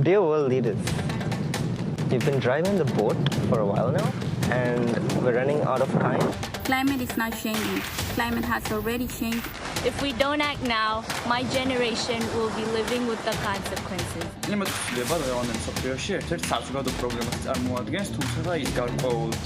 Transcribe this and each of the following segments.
Dear world leaders, we've been driving the boat for a while now, and we're running out of time. Climate is not changing. Climate has already changed. If we don't act now, my generation will be living with the consequences. It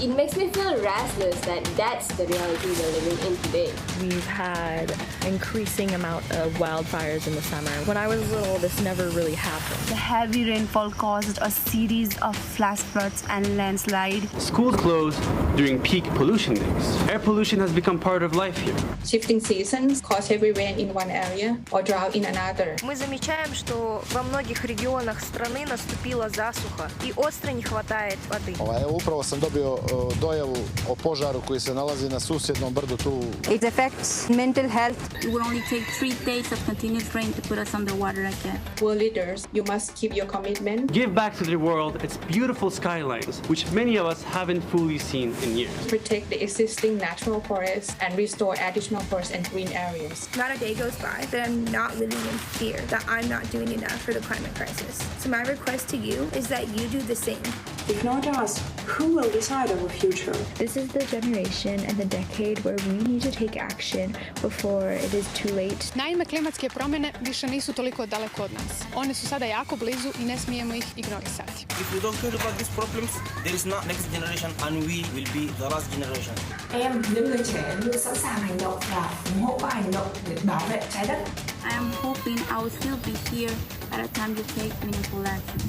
makes me feel restless that that's the reality we're living in today. We've had increasing amount of wildfires in the summer. When I was little, this never really happened. The heavy rainfall caused a series of flash floods and landslide. Schools closed during peak pollution days. Air pollution has become part of life here. Shifting seasons cause heavy rain in one area or drought in another. Мы замечаем, что во многих регионах страны наступила засуха и остро не хватает воды. Upravo sam dobio dojavu o požaru koji se nalazi na susjednom brdu tu. It affects mental health. It will only take 3 days of continuous rain to put us underwater again. World leaders, you must keep your commitment. Give back to the world its beautiful skylines, which many of us haven't fully seen in years. Protect the existing natural forests and restore additional forests and green areas. Not a day goes by that I'm not living in fear that I'm not doing enough for the climate crisis. So my request to you is that you do the same. If not us, who will decide our future? This is the generation and the decade where we need to take action before it is too late. Naime, klimatske promjene više nisu toliko daleko od nas. One su sada jako blizu I ne smijemo ih ignorisati. If we don't care about these problems, there is not next generation and we will be the last generation. Em, những người trẻ luôn sẵn sàng hành động và ủng hộ các hành động để bảo vệ trái đất. I am hoping I will still be here at a time to take meaningful action.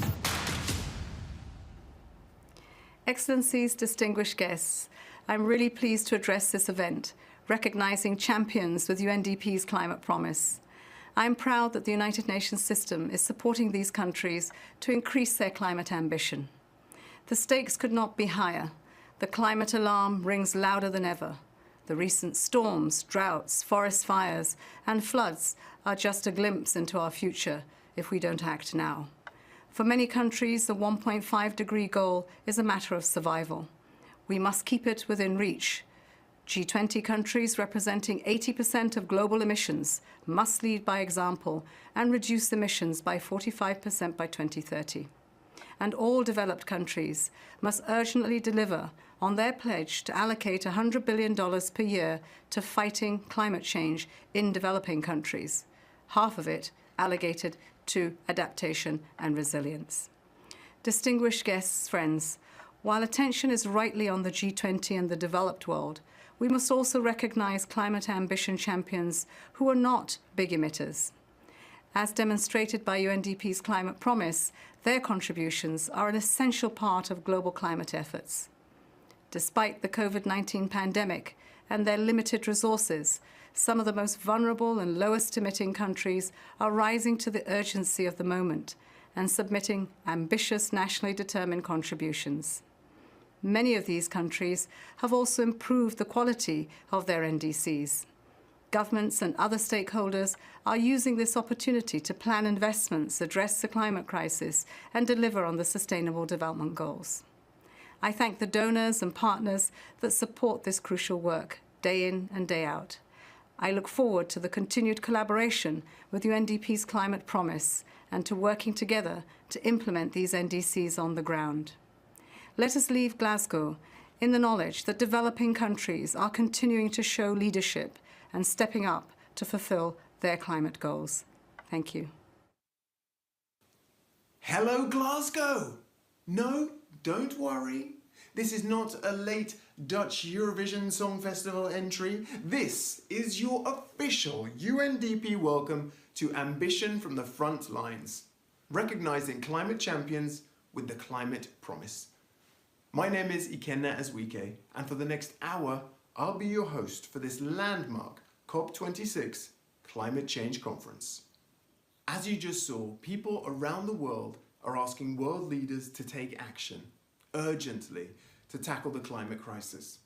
Excellencies, distinguished guests, I'm really pleased to address this event, recognizing champions with UNDP's climate promise. I'm proud that the United Nations system is supporting these countries to increase their climate ambition. The stakes could not be higher. The climate alarm rings louder than ever. The recent storms, droughts, forest fires, and floods are just a glimpse into our future if we don't act now. For many countries, the 1.5-degree goal is a matter of survival. We must keep it within reach. G20 countries representing 80% of global emissions must lead by example and reduce emissions by 45% by 2030. And all developed countries must urgently deliver on their pledge to allocate $100 billion per year to fighting climate change in developing countries, half of it allocated to adaptation and resilience. Distinguished guests, friends, while attention is rightly on the G20 and the developed world, we must also recognize climate ambition champions who are not big emitters. As demonstrated by UNDP's climate promise, their contributions are an essential part of global climate efforts. Despite the COVID-19 pandemic and their limited resources, some of the most vulnerable and lowest emitting countries are rising to the urgency of the moment and submitting ambitious nationally determined contributions. Many of these countries have also improved the quality of their NDCs. Governments and other stakeholders are using this opportunity to plan investments, address the climate crisis, and deliver on the Sustainable Development Goals. I thank the donors and partners that support this crucial work, day in and day out. I look forward to the continued collaboration with UNDP's climate promise and to working together to implement these NDCs on the ground. Let us leave Glasgow in the knowledge that developing countries are continuing to show leadership and stepping up to fulfill their climate goals. Thank you. Hello, Glasgow! No, don't worry. This is not a late Dutch Eurovision Song Festival entry. This is your official UNDP welcome to Ambition from the Frontlines, recognizing climate champions with the climate promise. My name is Ikenna Azwike, and for the next hour, I'll be your host for this landmark COP26 Climate Change Conference. As you just saw, people around the world are asking world leaders to take action, urgently, to tackle the climate crisis.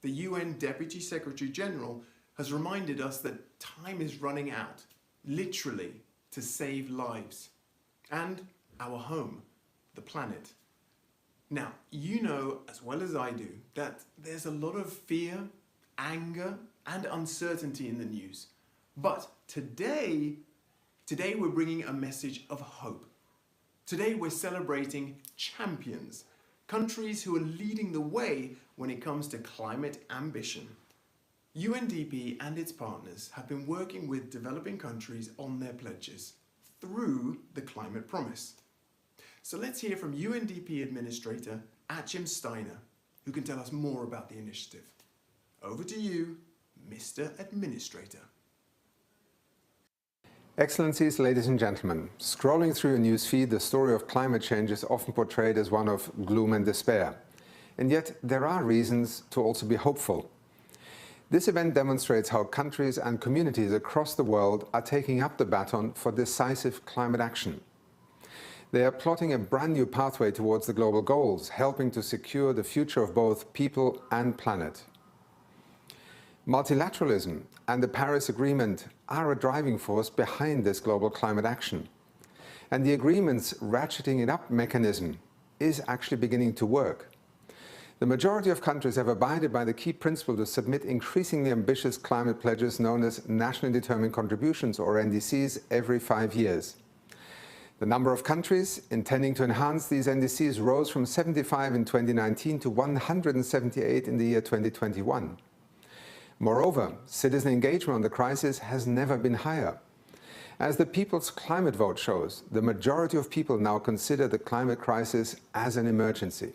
The UN Deputy Secretary General has reminded us that time is running out, literally, to save lives and our home, the planet. Now, you know as well as I do that there's a lot of fear, anger, and uncertainty in the news. But today we're bringing a message of hope. Today we're celebrating champions, countries who are leading the way when it comes to climate ambition. UNDP and its partners have been working with developing countries on their pledges through the Climate Promise. So let's hear from UNDP Administrator Achim Steiner, who can tell us more about the initiative. Over to you, Mr. Administrator. Excellencies, ladies and gentlemen, scrolling through a news feed, the story of climate change is often portrayed as one of gloom and despair. And yet, there are reasons to also be hopeful. This event demonstrates how countries and communities across the world are taking up the baton for decisive climate action. They are plotting a brand new pathway towards the global goals, helping to secure the future of both people and planet. Multilateralism and the Paris Agreement are a driving force behind this global climate action. And the agreement's ratcheting it up mechanism is actually beginning to work. The majority of countries have abided by the key principle to submit increasingly ambitious climate pledges known as nationally determined contributions, or NDCs, every 5 years. The number of countries intending to enhance these NDCs rose from 75 in 2019 to 178 in the year 2021. Moreover, citizen engagement on the crisis has never been higher. As the People's Climate Vote shows, the majority of people now consider the climate crisis as an emergency.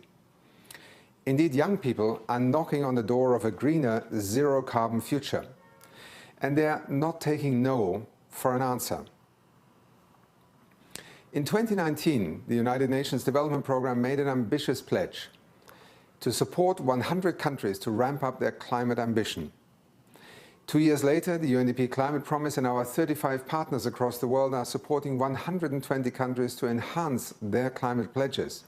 Indeed, young people are knocking on the door of a greener, zero-carbon future. And they are not taking no for an answer. In 2019, the United Nations Development Programme made an ambitious pledge to support 100 countries to ramp up their climate ambition. 2 years later, the UNDP Climate Promise and our 35 partners across the world are supporting 120 countries to enhance their climate pledges.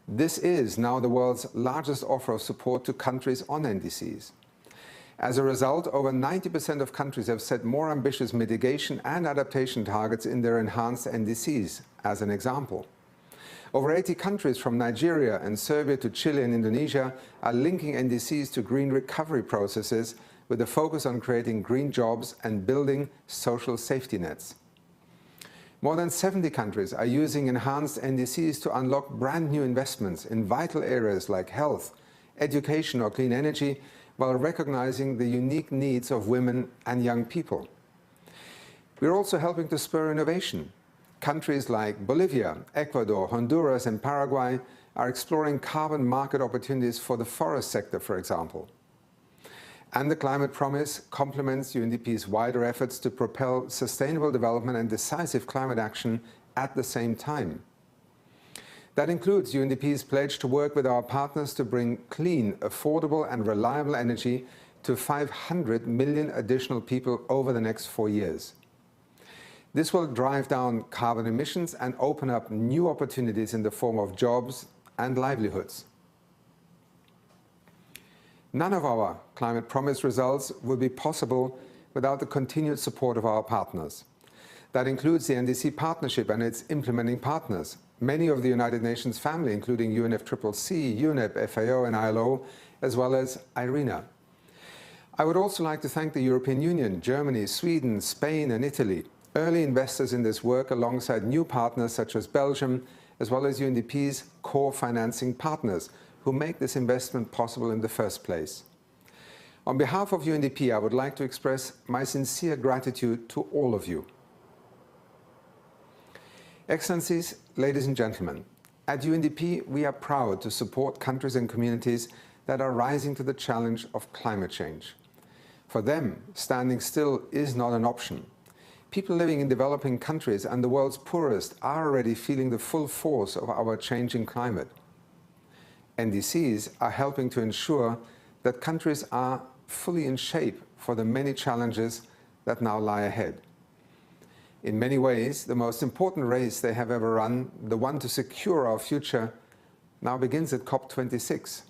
This is now the world's largest offer of support to countries on NDCs. As a result, over 90% of countries have set more ambitious mitigation and adaptation targets in their enhanced NDCs, as an example. Over 80 countries from Nigeria and Serbia to Chile and Indonesia are linking NDCs to green recovery processes with a focus on creating green jobs and building social safety nets. More than 70 countries are using enhanced NDCs to unlock brand new investments in vital areas like health, education or clean energy, while recognizing the unique needs of women and young people. We're also helping to spur innovation. Countries like Bolivia, Ecuador, Honduras and Paraguay are exploring carbon market opportunities for the forest sector, for example. And the Climate Promise complements UNDP's wider efforts to propel sustainable development and decisive climate action at the same time. That includes UNDP's pledge to work with our partners to bring clean, affordable and reliable energy to 500 million additional people over the next 4 years. This will drive down carbon emissions and open up new opportunities in the form of jobs and livelihoods. None of our Climate Promise results will be possible without the continued support of our partners. That includes the NDC Partnership and its implementing partners, many of the United Nations family, including UNFCCC, UNEP, FAO and ILO, as well as IRENA. I would also like to thank the European Union, Germany, Sweden, Spain and Italy, early investors in this work alongside new partners such as Belgium, as well as UNDP's core financing partners, who make this investment possible in the first place. On behalf of UNDP, I would like to express my sincere gratitude to all of you. Excellencies, ladies and gentlemen, at UNDP, we are proud to support countries and communities that are rising to the challenge of climate change. For them, standing still is not an option. People living in developing countries and the world's poorest are already feeling the full force of our changing climate. NDCs are helping to ensure that countries are fully in shape for the many challenges that now lie ahead. In many ways, the most important race they have ever run, the one to secure our future, now begins at COP26.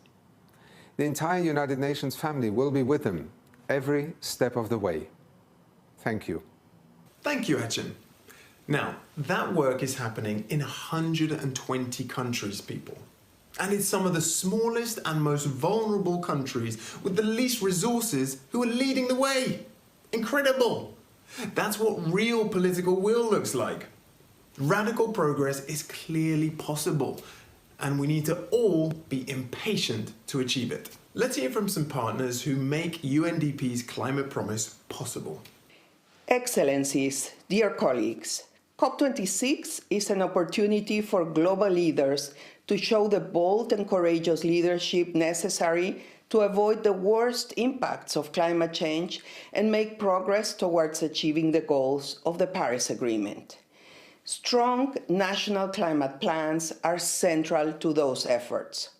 The entire United Nations family will be with them every step of the way. Thank you. Thank you, Achim. Now, that work is happening in 120 countries, people. And it's some of the smallest and most vulnerable countries with the least resources who are leading the way. Incredible! That's what real political will looks like. Radical progress is clearly possible, and we need to all be impatient to achieve it. Let's hear from some partners who make UNDP's climate promise possible. Excellencies, dear colleagues, COP26 is an opportunity for global leaders to show the bold and courageous leadership necessary to avoid the worst impacts of climate change and make progress towards achieving the goals of the Paris Agreement. Strong national climate plans are central to those efforts.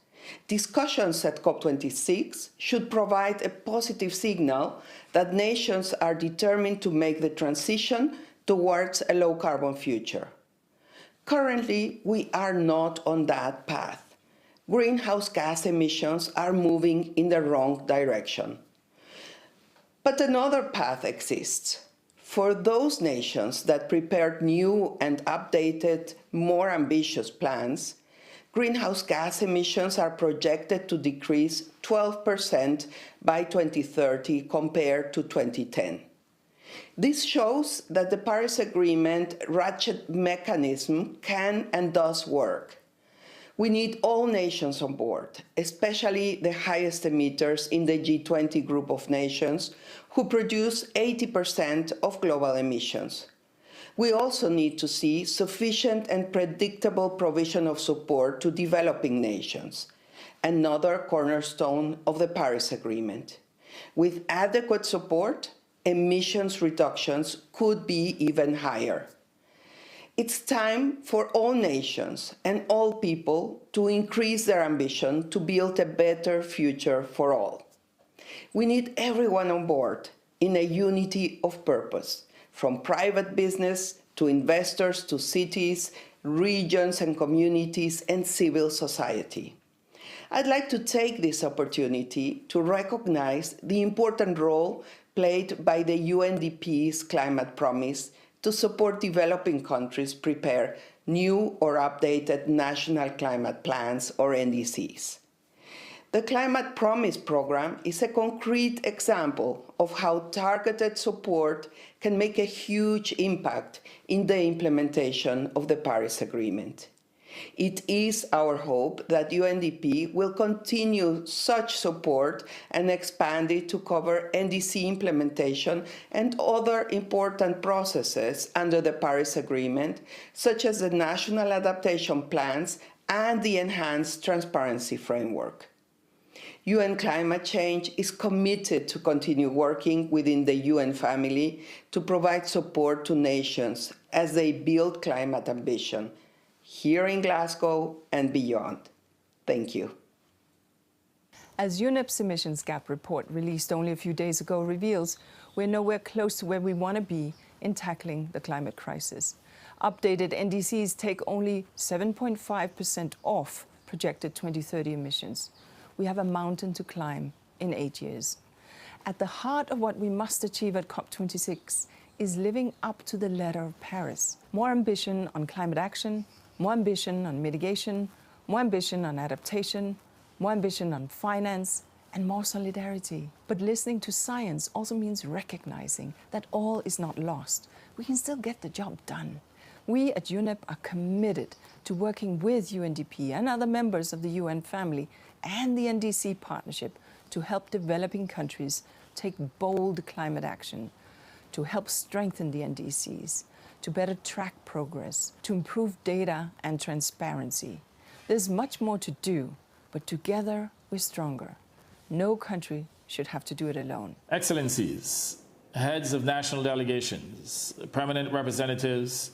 Discussions at COP26 should provide a positive signal that nations are determined to make the transition towards a low-carbon future. Currently, we are not on that path. Greenhouse gas emissions are moving in the wrong direction. But another path exists. For those nations that prepared new and updated, more ambitious plans, greenhouse gas emissions are projected to decrease 12% by 2030 compared to 2010. This shows that the Paris Agreement ratchet mechanism can and does work. We need all nations on board, especially the highest emitters in the G20 group of nations, who produce 80% of global emissions. We also need to see sufficient and predictable provision of support to developing nations, another cornerstone of the Paris Agreement. With adequate support, emissions reductions could be even higher. It's time for all nations and all people to increase their ambition to build a better future for all. We need everyone on board in a unity of purpose, from private business to investors to cities, regions and communities and civil society. I'd like to take this opportunity to recognize the important role played by the UNDP's climate promise to support developing countries prepare new or updated national climate plans, or NDCs. The Climate Promise Program is a concrete example of how targeted support can make a huge impact in the implementation of the Paris Agreement. It is our hope that UNDP will continue such support and expand it to cover NDC implementation and other important processes under the Paris Agreement, such as the national adaptation plans and the enhanced transparency framework. UN Climate Change is committed to continue working within the UN family to provide support to nations as they build climate ambition, here in Glasgow and beyond. Thank you. As UNEP's emissions gap report, released only a few days ago, reveals, we're nowhere close to where we want to be in tackling the climate crisis. Updated NDCs take only 7.5% off projected 2030 emissions. We have a mountain to climb in 8 years. At the heart of what we must achieve at COP26 is living up to the letter of Paris. More ambition on climate action, more ambition on mitigation, more ambition on adaptation, more ambition on finance, and more solidarity. But listening to science also means recognizing that all is not lost. We can still get the job done. We at UNEP are committed to working with UNDP and other members of the UN family and the NDC partnership to help developing countries take bold climate action, to help strengthen the NDCs, to better track progress, to improve data and transparency. There's much more to do, but together we're stronger. No country should have to do it alone. Excellencies, heads of national delegations, permanent representatives,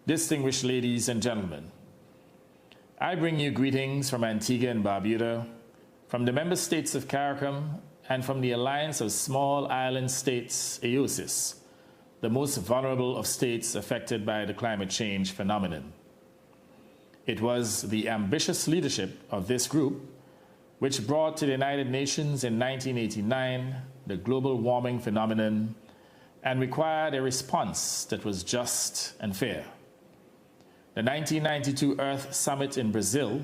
distinguished ladies and gentlemen, I bring you greetings from Antigua and Barbuda, from the member states of CARICOM, and from the Alliance of Small Island States, EOSIS, the most vulnerable of states affected by the climate change phenomenon. It was the ambitious leadership of this group which brought to the United Nations in 1989 the global warming phenomenon and required a response that was just and fair. The 1992 Earth Summit in Brazil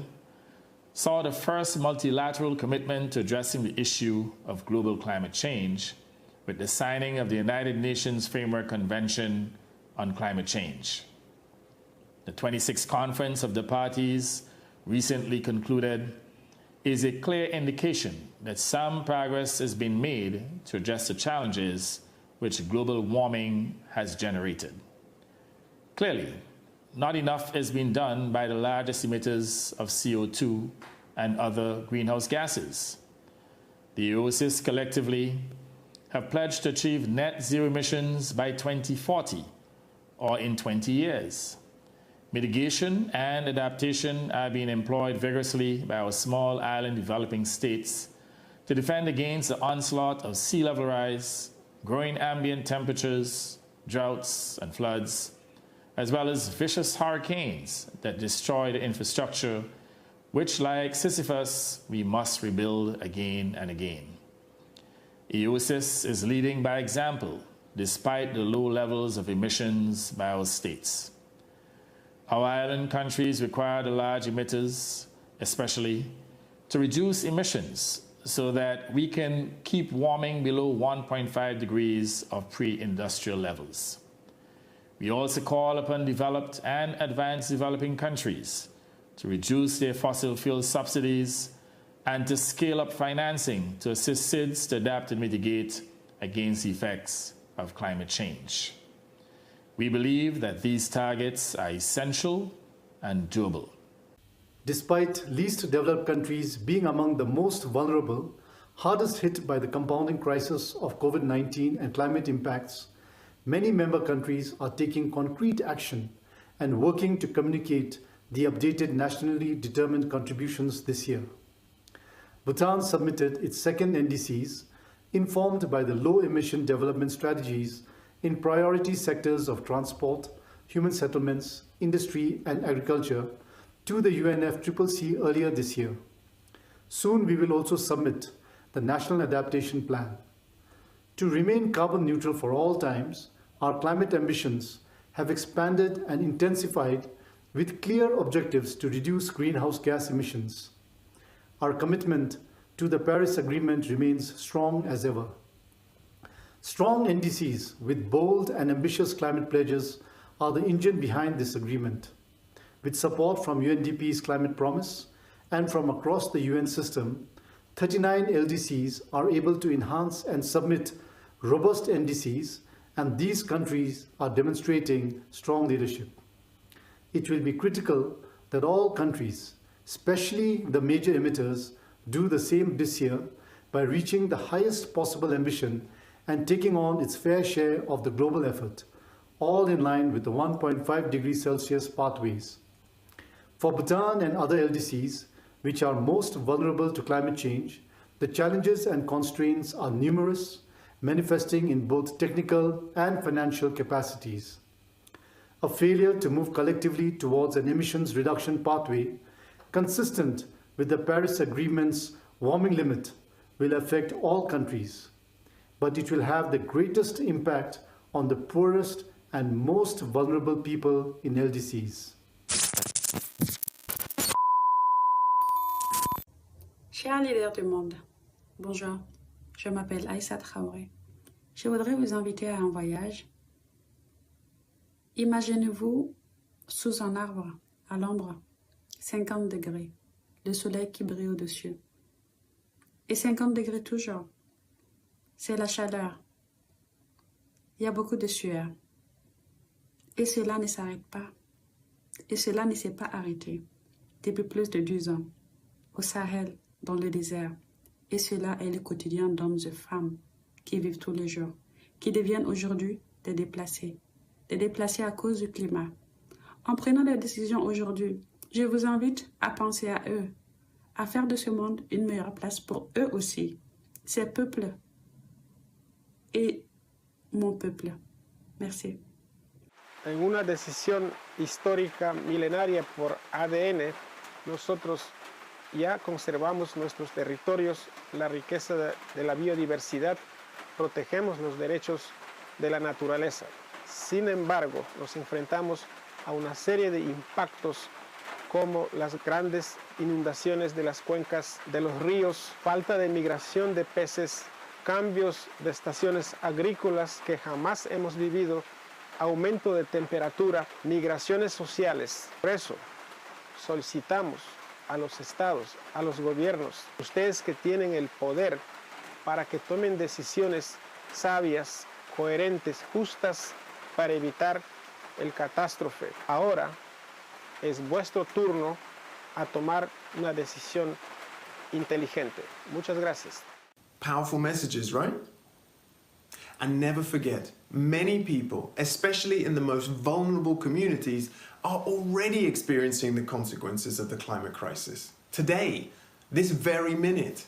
saw the first multilateral commitment to addressing the issue of global climate change with the signing of the United Nations Framework Convention on Climate Change. the 26th Conference of the Parties recently concluded is a clear indication that some progress has been made to address the challenges which global warming has generated. Clearly, not enough has been done by the largest emitters of CO2 and other greenhouse gases. The EOSGs collectively have pledged to achieve net zero emissions by 2040, or in 20 years. Mitigation and adaptation are being employed vigorously by our small island developing states to defend against the onslaught of sea level rise, growing ambient temperatures, droughts, and floods, as well as vicious hurricanes that destroy the infrastructure, which, like Sisyphus, we must rebuild again and again. EOSGs is leading by example, despite the low levels of emissions by our states. Our island countries require the large emitters, especially, to reduce emissions so that we can keep warming below 1.5 degrees of pre-industrial levels. We also call upon developed and advanced developing countries to reduce their fossil fuel subsidies and to scale up financing to assist SIDS to adapt and mitigate against the effects of climate change. We believe that these targets are essential and doable. Despite least developed countries being among the most vulnerable, hardest hit by the compounding crisis of COVID-19 and climate impacts, many member countries are taking concrete action and working to communicate the updated nationally determined contributions this year. Bhutan submitted its second NDCs, informed by the low-emission development strategies in priority sectors of transport, human settlements, industry, and agriculture to the UNFCCC earlier this year. Soon we will also submit the National Adaptation Plan. To remain carbon neutral for all times, our climate ambitions have expanded and intensified with clear objectives to reduce greenhouse gas emissions. Our commitment to the Paris Agreement remains strong as ever. Strong NDCs with bold and ambitious climate pledges are the engine behind this agreement. With support from UNDP's Climate Promise and from across the UN system, 39 LDCs are able to enhance and submit robust NDCs, and these countries are demonstrating strong leadership. It will be critical that all countries, especially the major emitters, do the same this year by reaching the highest possible ambition and taking on its fair share of the global effort, all in line with the 1.5 degrees Celsius pathways. For Bhutan and other LDCs, which are most vulnerable to climate change, the challenges and constraints are numerous, manifesting in both technical and financial capacities. A failure to move collectively towards an emissions reduction pathway consistent with the Paris Agreement's warming limit will affect all countries, but it will have the greatest impact on the poorest and most vulnerable people in LDCs. Chers leaders du monde, bonjour, je m'appelle Aïssa Traoré. Je voudrais vous inviter à un voyage. Imaginez-vous sous un arbre, à l'ombre, 50 degrés, le soleil qui brille au-dessus. Et 50 degrés toujours. C'est la chaleur. Il y a beaucoup de sueur. Et cela ne s'arrête pas. Et cela ne s'est pas arrêté depuis plus de 10 ans, au Sahel, dans le désert. Et cela est le quotidien d'hommes et femmes qui vivent tous les jours, qui deviennent aujourd'hui des déplacés à cause du climat. En prenant des décisions aujourd'hui, je vous invite à penser à eux, à faire de ce monde une meilleure place pour eux aussi, ces peuples et mon peuple. Merci. En una decisión histórica milenaria por ADN, nosotros ya conservamos nuestros territorios, la riqueza de la biodiversidad, protegemos los derechos de la naturaleza. Sin embargo, nos enfrentamos a una serie de impactos como las grandes inundaciones de las cuencas de los ríos, falta de migración de peces, cambios de estaciones agrícolas que jamás hemos vivido aumento de temperatura, migraciones sociales. Por eso solicitamos a los estados, a los gobiernos, ustedes que tienen el poder para que tomen decisiones sabias, coherentes, justas para evitar el catástrofe. Ahora es vuestro turno a tomar una decisión inteligente. Muchas gracias. Powerful messages, right? And never forget, many people, especially in the most vulnerable communities, are already experiencing the consequences of the climate crisis. Today, this very minute,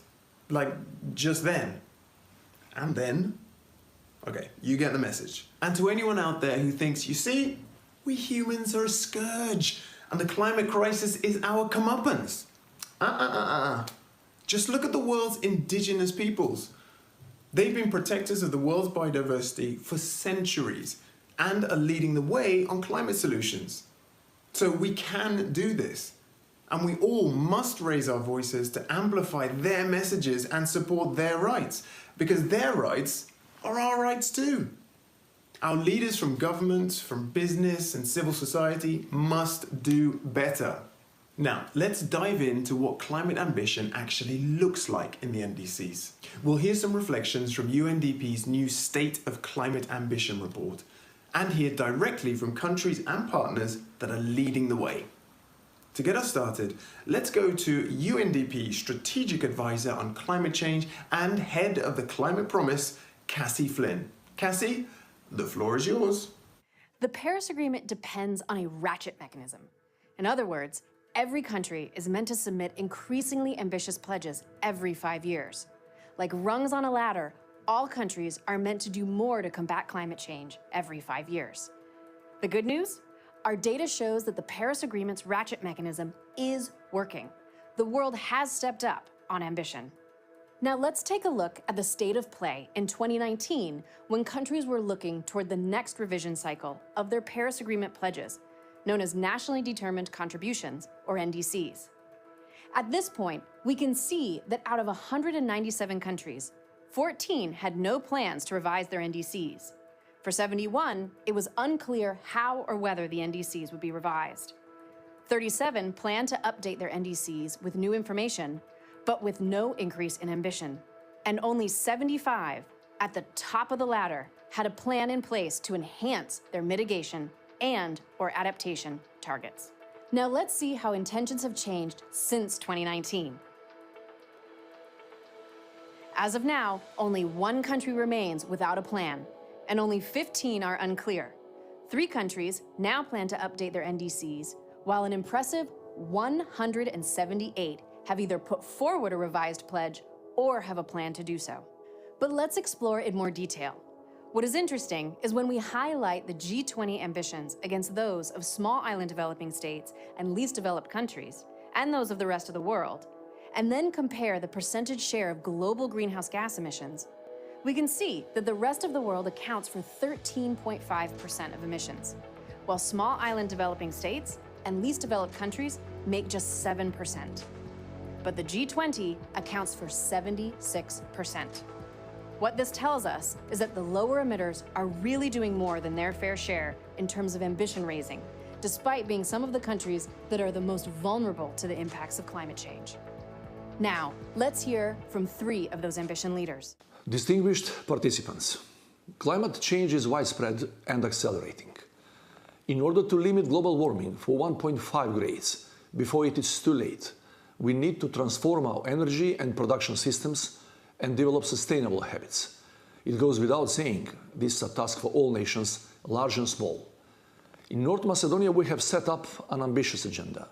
like just then. And then? Okay, you get the message. And to anyone out there who thinks, you see, we humans are a scourge and the climate crisis is our comeuppance. Just look at the world's indigenous peoples. They've been protectors of the world's biodiversity for centuries and are leading the way on climate solutions. So we can do this. And we all must raise our voices to amplify their messages and support their rights, because their rights are our rights too. Our leaders from governments, from business and civil society must do better. Now, let's dive into what climate ambition actually looks like in the NDCs. We'll hear some reflections from UNDP's new State of Climate Ambition report, and hear directly from countries and partners that are leading the way. To get us started, let's go to UNDP Strategic Advisor on Climate Change and Head of the Climate Promise, Cassie Flynn. Cassie, the floor is yours. The Paris Agreement depends on a ratchet mechanism. In other words, every country is meant to submit increasingly ambitious pledges every 5 years. Like rungs on a ladder, all countries are meant to do more to combat climate change every 5 years. The good news? Our data shows that the Paris Agreement's ratchet mechanism is working. The world has stepped up on ambition. Now let's take a look at the state of play in 2019, when countries were looking toward the next revision cycle of their Paris Agreement pledges, known as Nationally Determined Contributions, or NDCs. At this point, we can see that out of 197 countries, 14 had no plans to revise their NDCs. For 71, it was unclear how or whether the NDCs would be revised. 37 planned to update their NDCs with new information, but with no increase in ambition. And only 75, at the top of the ladder, had a plan in place to enhance their mitigation and/or adaptation targets. Now let's see how intentions have changed since 2019. As of now, only one country remains without a plan, and only 15 are unclear. 3 countries now plan to update their NDCs, while an impressive 178 have either put forward a revised pledge or have a plan to do so. But let's explore in more detail. What is interesting is when we highlight the G20 ambitions against those of small island developing states and least developed countries, and those of the rest of the world, and then compare the percentage share of global greenhouse gas emissions, we can see that the rest of the world accounts for 13.5% of emissions, while small island developing states and least developed countries make just 7%. But the G20 accounts for 76%. What this tells us is that the lower emitters are really doing more than their fair share in terms of ambition raising, despite being some of the countries that are the most vulnerable to the impacts of climate change. Now, let's hear from 3 of those ambition leaders. Distinguished participants, climate change is widespread and accelerating. In order to limit global warming for 1.5 grades before it is too late, we need to transform our energy and production systems and develop sustainable habits. It goes without saying, this is a task for all nations, large and small. In North Macedonia, we have set up an ambitious agenda.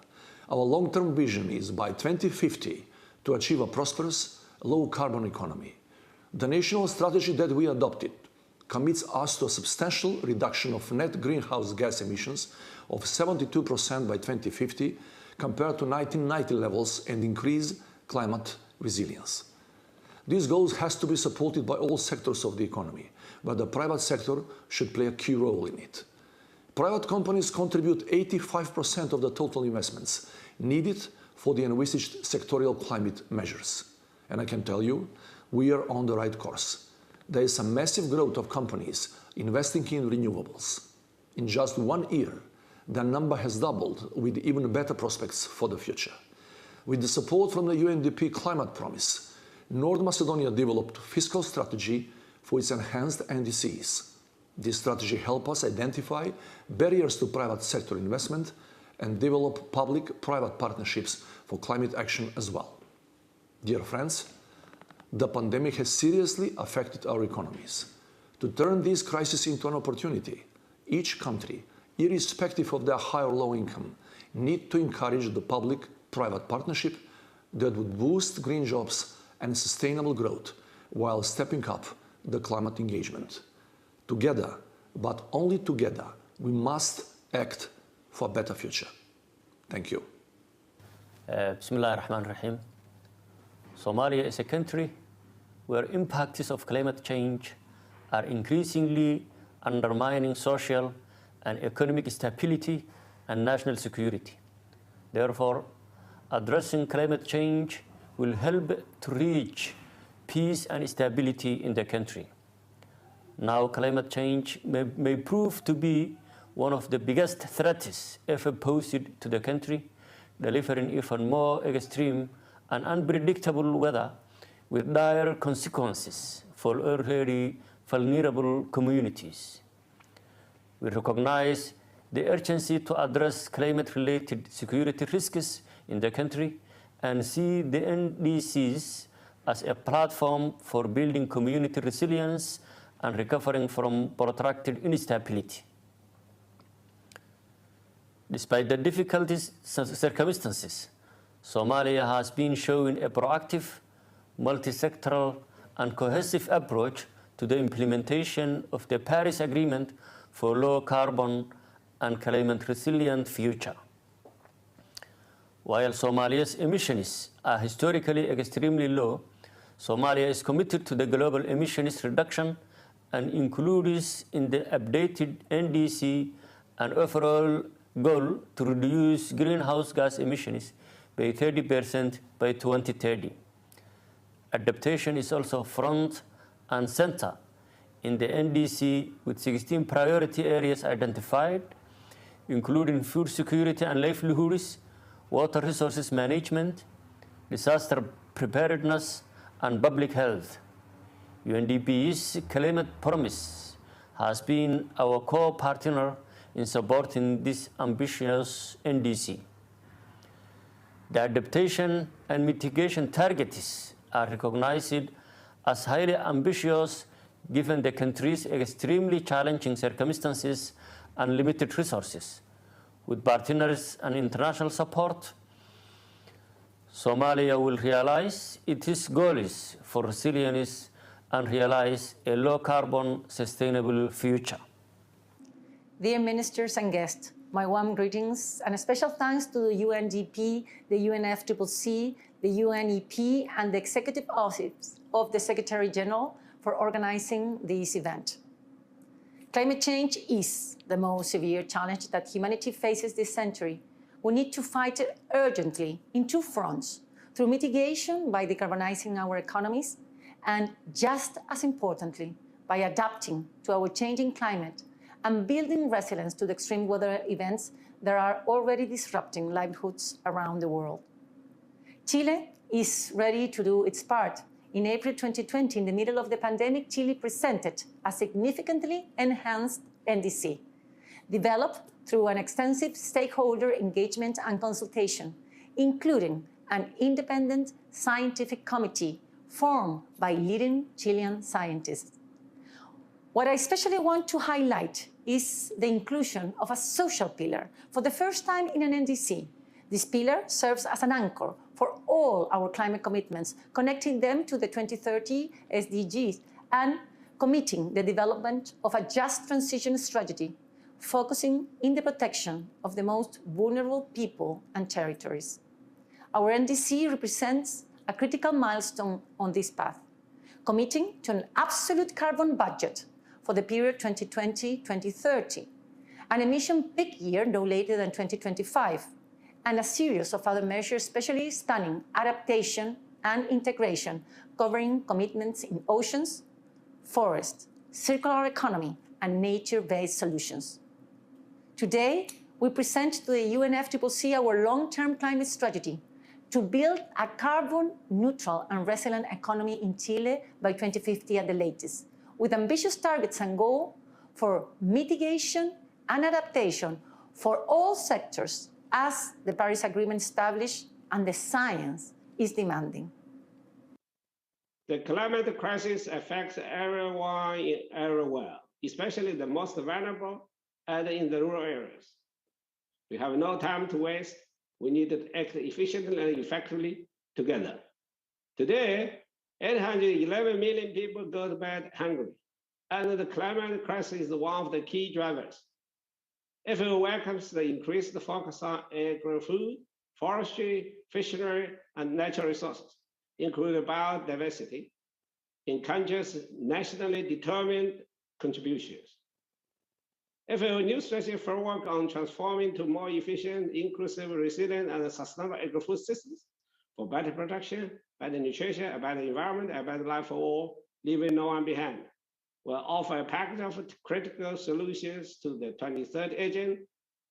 Our long-term vision is by 2050 to achieve a prosperous, low-carbon economy. The national strategy that we adopted commits us to a substantial reduction of net greenhouse gas emissions of 72% by 2050 compared to 1990 levels and increase climate resilience. This goal has to be supported by all sectors of the economy, but the private sector should play a key role in it. Private companies contribute 85% of the total investments needed for the envisaged sectorial climate measures. And I can tell you, we are on the right course. There is a massive growth of companies investing in renewables, In just 1 year, the number has doubled with even better prospects for the future. With the support from the UNDP Climate Promise, North Macedonia developed fiscal strategy for its enhanced NDCs. This strategy helps us identify barriers to private sector investment and develop public-private partnerships for climate action as well. Dear friends, the pandemic has seriously affected our economies. To turn this crisis into an opportunity, each country, irrespective of their high or low income, need to encourage the public-private partnership that would boost green jobs and sustainable growth while stepping up the climate engagement. Together, but only together, we must act for a better future. Thank you. Bismillah ar-Rahman ar-Rahim. Somalia is a country where impacts of climate change are increasingly undermining social and economic stability and national security. Therefore, addressing climate change will help to reach peace and stability in the country. Now, climate change may prove to be one of the biggest threats ever posed to the country, delivering even more extreme and unpredictable weather with dire consequences for already vulnerable communities. We recognize the urgency to address climate-related security risks in the country and see the NDCs as a platform for building community resilience and recovering from protracted instability. Despite the difficult circumstances, Somalia has been showing a proactive, multi-sectoral, and cohesive approach to the implementation of the Paris Agreement for low carbon and climate resilient future. While Somalia's emissions are historically extremely low, Somalia is committed to the global emissions reduction and includes in the updated NDC an overall goal to reduce greenhouse gas emissions by 30% by 2030. Adaptation is also front and center in the NDC with 16 priority areas identified, including food security and livelihoods, water resources management, disaster preparedness, and public health. UNDP's Climate Promise has been our core partner in supporting this ambitious NDC. The adaptation and mitigation targets are recognized as highly ambitious given the country's extremely challenging circumstances and limited resources. With partners and international support, Somalia will realize its goals for resilience and realize a low-carbon, sustainable future. Dear ministers and guests, my warm greetings and a special thanks to the UNDP, the UNFCCC, the UNEP, and the Executive Office of the Secretary General for organizing this event. Climate change is the most severe challenge that humanity faces this century. We need to fight it urgently in two fronts, through mitigation by decarbonizing our economies, and just as importantly, by adapting to our changing climate and building resilience to the extreme weather events that are already disrupting livelihoods around the world. Chile is ready to do its part. In April 2020, in the middle of the pandemic, Chile presented a significantly enhanced NDC, developed through an extensive stakeholder engagement and consultation, including an independent scientific committee formed by leading Chilean scientists. What I especially want to highlight is the inclusion of a social pillar for the first time in an NDC. This pillar serves as an anchor for all our climate commitments, connecting them to the 2030 SDGs and committing the development of a just transition strategy, focusing in the protection of the most vulnerable people and territories. Our NDC represents a critical milestone on this path, committing to an absolute carbon budget for the period 2020-2030, an emission peak year no later than 2025, and a series of other measures, especially spanning adaptation and integration, covering commitments in oceans, forests, circular economy, and nature-based solutions. Today, we present to the UNFCCC our long-term climate strategy to build a carbon-neutral and resilient economy in Chile by 2050 at the latest, with ambitious targets and goals for mitigation and adaptation for all sectors as the Paris Agreement established and the science is demanding. The climate crisis affects everyone everywhere, especially the most vulnerable and in the rural areas. We have no time to waste. We need to act efficiently and effectively together. Today, 811 million people go to bed hungry, and the climate crisis is one of the key drivers. FAO welcomes the increased focus on agri-food, forestry, fishery, and natural resources, including biodiversity, in countries' nationally determined contributions. FAO new strategy framework on transforming to more efficient, inclusive, resilient, and sustainable agri-food systems for better production, better nutrition, a better environment, a better life for all, leaving no one behind, will offer a package of critical solutions to the 2030 Agenda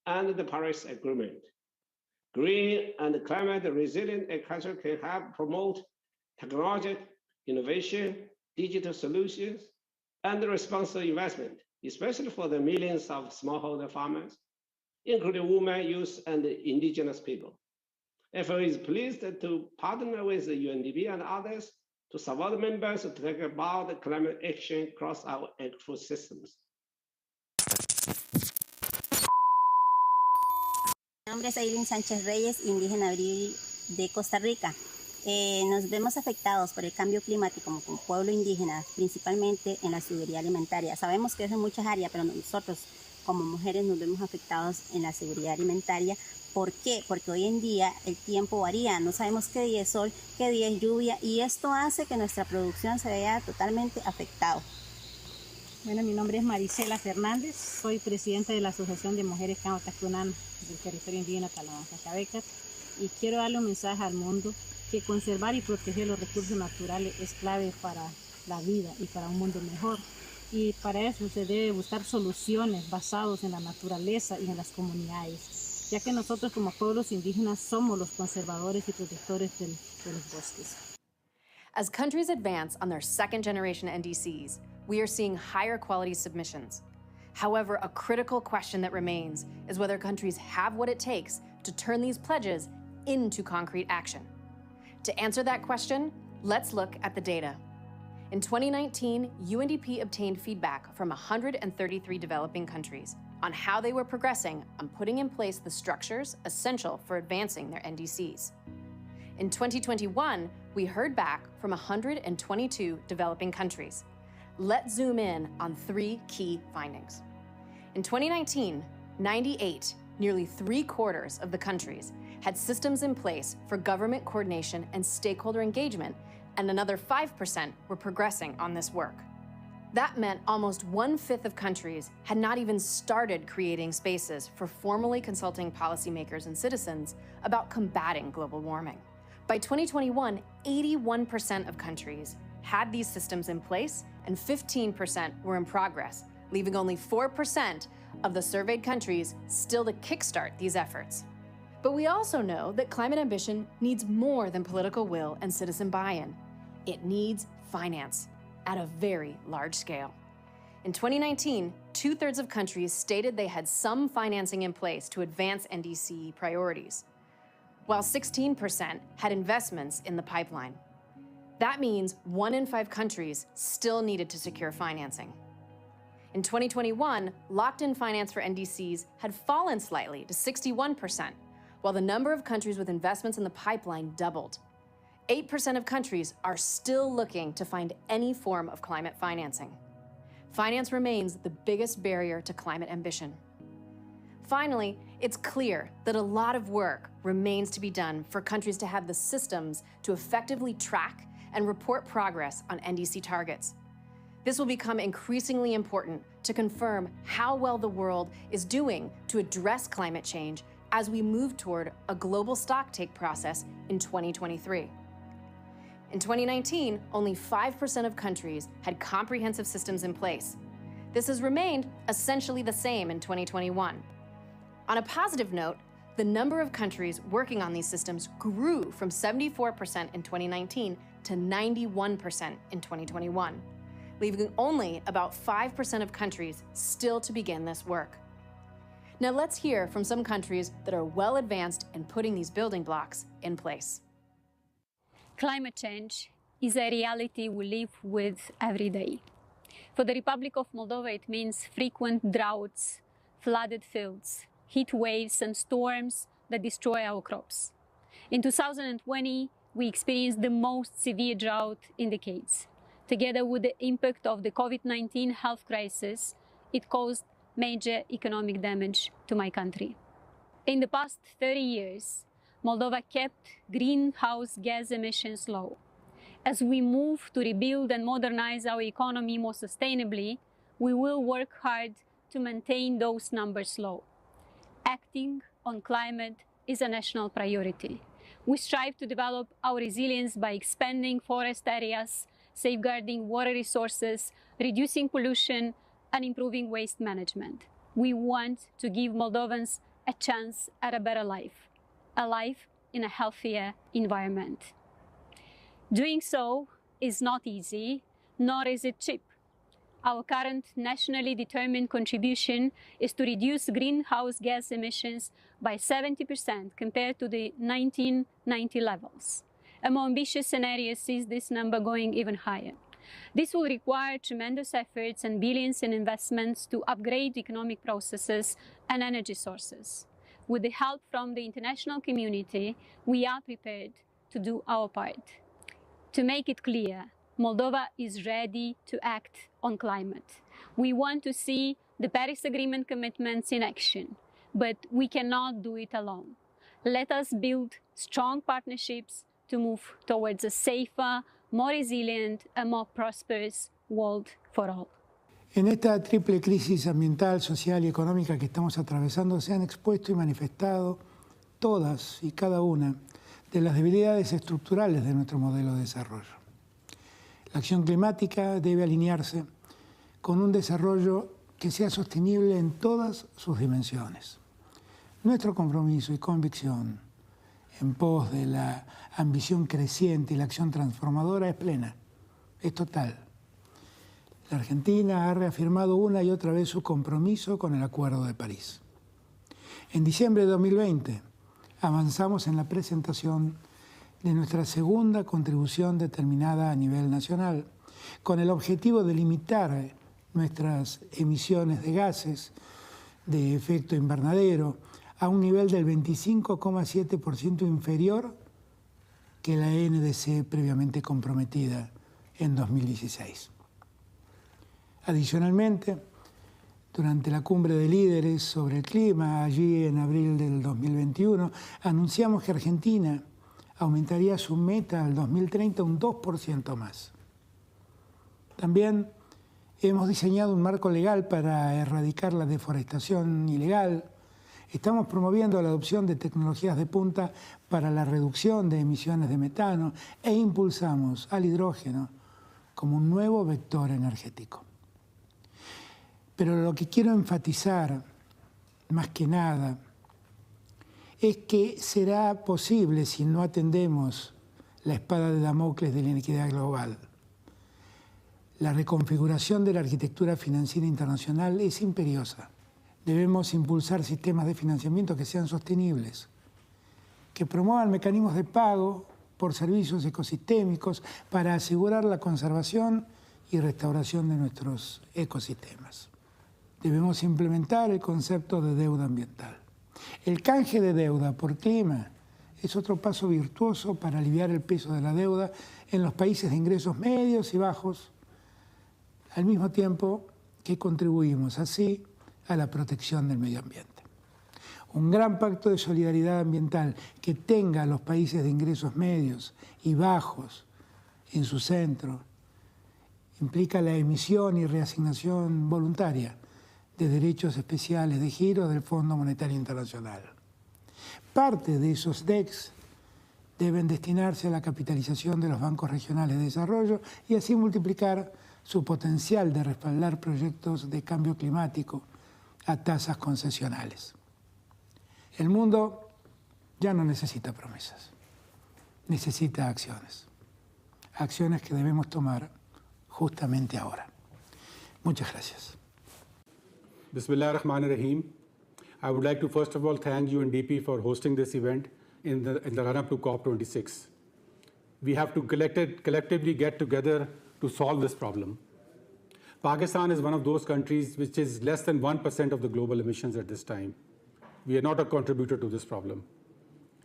and the Paris Agreement. Green and climate resilient agriculture can help promote technology, innovation, digital solutions, and responsible investment, especially for the millions of smallholder farmers, including women, youth, and indigenous people. FAO is pleased to partner with the UNDP and others to support members to take about climate action across our agri-food systems. Mi nombre es Aileen Sánchez Reyes, indígena abril de Costa Rica. Nos vemos afectados por el cambio climático como pueblo indígena, principalmente en la seguridad alimentaria. Sabemos que eso en muchas áreas, pero nosotros como mujeres nos vemos afectados en la seguridad alimentaria. ¿Por qué? Porque hoy en día el tiempo varía, no sabemos qué día es sol, qué día es lluvia, y esto hace que nuestra producción se vea totalmente afectada. Bueno, mi nombre es Marisela Fernández, soy presidenta de la Asociación de Mujeres Camatacunan del Territorio Indígena Talamanca-Cabecas, y quiero darle un mensaje al mundo que conservar y proteger los recursos naturales es clave para la vida y para un mundo mejor. Y para eso se debe buscar soluciones basadas en la naturaleza y en las comunidades, ya que nosotros como pueblos indígenas somos los conservadores y protectores de los bosques. As countries advance on their second-generation NDCs, we are seeing higher quality submissions. However, a critical question that remains is whether countries have what it takes to turn these pledges into concrete action. To answer that question, let's look at the data. In 2019, UNDP obtained feedback from 133 developing countries on how they were progressing on putting in place the structures essential for advancing their NDCs. In 2021, we heard back from 122 developing countries. Let's zoom in on 3 key findings. In 2019, 98, nearly 3/4 of the countries, had systems in place for government coordination and stakeholder engagement, and another 5% were progressing on this work. That meant almost 1/5 of countries had not even started creating spaces for formally consulting policymakers and citizens about combating global warming. By 2021, 81% of countries had these systems in place, and 15% were in progress, leaving only 4% of the surveyed countries still to kickstart these efforts. But we also know that climate ambition needs more than political will and citizen buy-in. It needs finance at a very large scale. In 2019, 2/3 of countries stated they had some financing in place to advance NDC priorities, while 16% had investments in the pipeline. That means 1 in 5 countries still needed to secure financing. In 2021, locked-in finance for NDCs had fallen slightly to 61%, while the number of countries with investments in the pipeline doubled. 8% of countries are still looking to find any form of climate financing. Finance remains the biggest barrier to climate ambition. Finally, it's clear that a lot of work remains to be done for countries to have the systems to effectively track and report progress on NDC targets. This will become increasingly important to confirm how well the world is doing to address climate change as we move toward a global stocktake process in 2023. In 2019, only 5% of countries had comprehensive systems in place. This has remained essentially the same in 2021. On a positive note, the number of countries working on these systems grew from 74% in 2019 to 91% in 2021, leaving only about 5% of countries still to begin this work. Now let's hear from some countries that are well advanced in putting these building blocks in place. Climate change is a reality we live with every day. For the Republic of Moldova, it means frequent droughts, flooded fields, heat waves, and storms that destroy our crops. In 2020, we experienced the most severe drought in decades. Together with the impact of the COVID-19 health crisis, it caused major economic damage to my country. In the past 30 years, Moldova kept greenhouse gas emissions low. As we move to rebuild and modernize our economy more sustainably, we will work hard to maintain those numbers low. Acting on climate is a national priority. We strive to develop our resilience by expanding forest areas, safeguarding water resources, reducing pollution, and improving waste management. We want to give Moldovans a chance at a better life, a life in a healthier environment. Doing so is not easy, nor is it cheap. Our current nationally determined contribution is to reduce greenhouse gas emissions by 70% compared to the 1990 levels. A more ambitious scenario sees this number going even higher. This will require tremendous efforts and billions in investments to upgrade economic processes and energy sources. With the help from the international community, we are prepared to do our part. To make it clear, Moldova is ready to act on climate. We want to see the Paris Agreement commitments in action, but we cannot do it alone. Let us build strong partnerships to move towards a safer, more resilient and more prosperous world for all. En esta triple crisis ambiental, social y económica que estamos atravesando, se han expuesto y manifestado todas y cada una de las debilidades estructurales de nuestro modelo de desarrollo. La acción climática debe alinearse con un desarrollo que sea sostenible en todas sus dimensiones. Nuestro compromiso y convicción en pos de la ambición creciente y la acción transformadora es plena, es total. La Argentina ha reafirmado una y otra vez su compromiso con el Acuerdo de París. En diciembre de 2020 avanzamos en la presentación de nuestra segunda contribución determinada a nivel nacional, con el objetivo de limitar nuestras emisiones de gases de efecto invernadero a un nivel del 25,7% inferior que la NDC previamente comprometida en 2016. Adicionalmente, durante la cumbre de líderes sobre el clima, allí en abril del 2021, anunciamos que Argentina aumentaría su meta al 2030 un 2% más. También hemos diseñado un marco legal para erradicar la deforestación ilegal. Estamos promoviendo la adopción de tecnologías de punta para la reducción de emisiones de metano e impulsamos al hidrógeno como un nuevo vector energético. Pero lo que quiero enfatizar, más que nada, es que será posible si no atendemos la espada de Damocles de la inequidad global. La reconfiguración de la arquitectura financiera internacional es imperiosa. Debemos impulsar sistemas de financiamiento que sean sostenibles, que promuevan mecanismos de pago por servicios ecosistémicos para asegurar la conservación y restauración de nuestros ecosistemas. Debemos implementar el concepto de deuda ambiental. El canje de deuda por clima es otro paso virtuoso para aliviar el peso de la deuda en los países de ingresos medios y bajos, al mismo tiempo que contribuimos así a la protección del medio ambiente. Un gran pacto de solidaridad ambiental que tenga a los países de ingresos medios y bajos en su centro implica la emisión y reasignación voluntaria de derechos especiales de giro del Fondo Monetario Internacional. Parte de esos DECs deben destinarse a la capitalización de los bancos regionales de desarrollo y así multiplicar su potencial de respaldar proyectos de cambio climático a tasas concesionales. El mundo ya no necesita promesas, necesita acciones. Acciones que debemos tomar justamente ahora. Muchas gracias. Bismillah ar-Rahman ar-Rahim. I would like to first of all thank UNDP for hosting this event in the run-up to COP26. We have to collectively get together to solve this problem. Pakistan is one of those countries which is less than 1% of the global emissions at this time. We are not a contributor to this problem.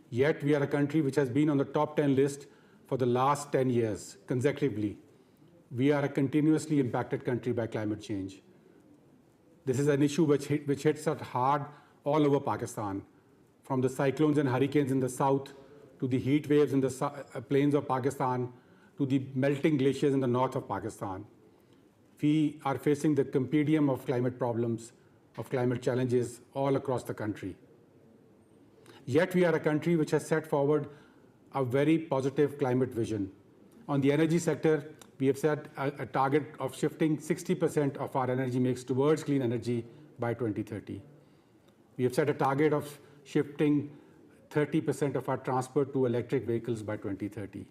Yet we are a country which has been on the top 10 list for the last 10 years consecutively. We are a continuously impacted country by climate change. This is an issue which hits us hard all over Pakistan, from the cyclones and hurricanes in the south, to the heat waves in the plains of Pakistan, to the melting glaciers in the north of Pakistan. We are facing the compendium of climate problems, of climate challenges all across the country. Yet we are a country which has set forward a very positive climate vision. On the energy sector, we have set a target of shifting 60% of our energy mix towards clean energy by 2030. We have set a target of shifting 30% of our transport to electric vehicles by 2030.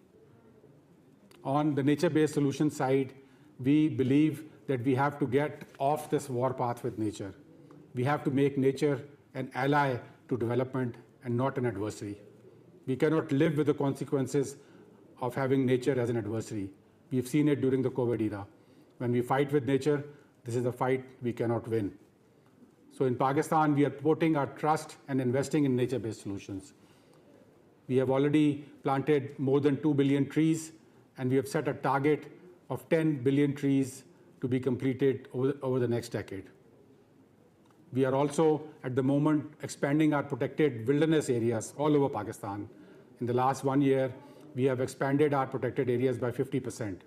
On the nature-based solution side, we believe that we have to get off this war path with nature. We have to make nature an ally to development and not an adversary. We cannot live with the consequences of having nature as an adversary. We've seen it during the COVID era. When we fight with nature, this is a fight we cannot win. So in Pakistan, we are putting our trust and investing in nature-based solutions. We have already planted more than 2 billion trees, and we have set a target of 10 billion trees to be completed over the next decade. We are also, at the moment, expanding our protected wilderness areas all over Pakistan. In the last 1 year, we have expanded our protected areas by 50%.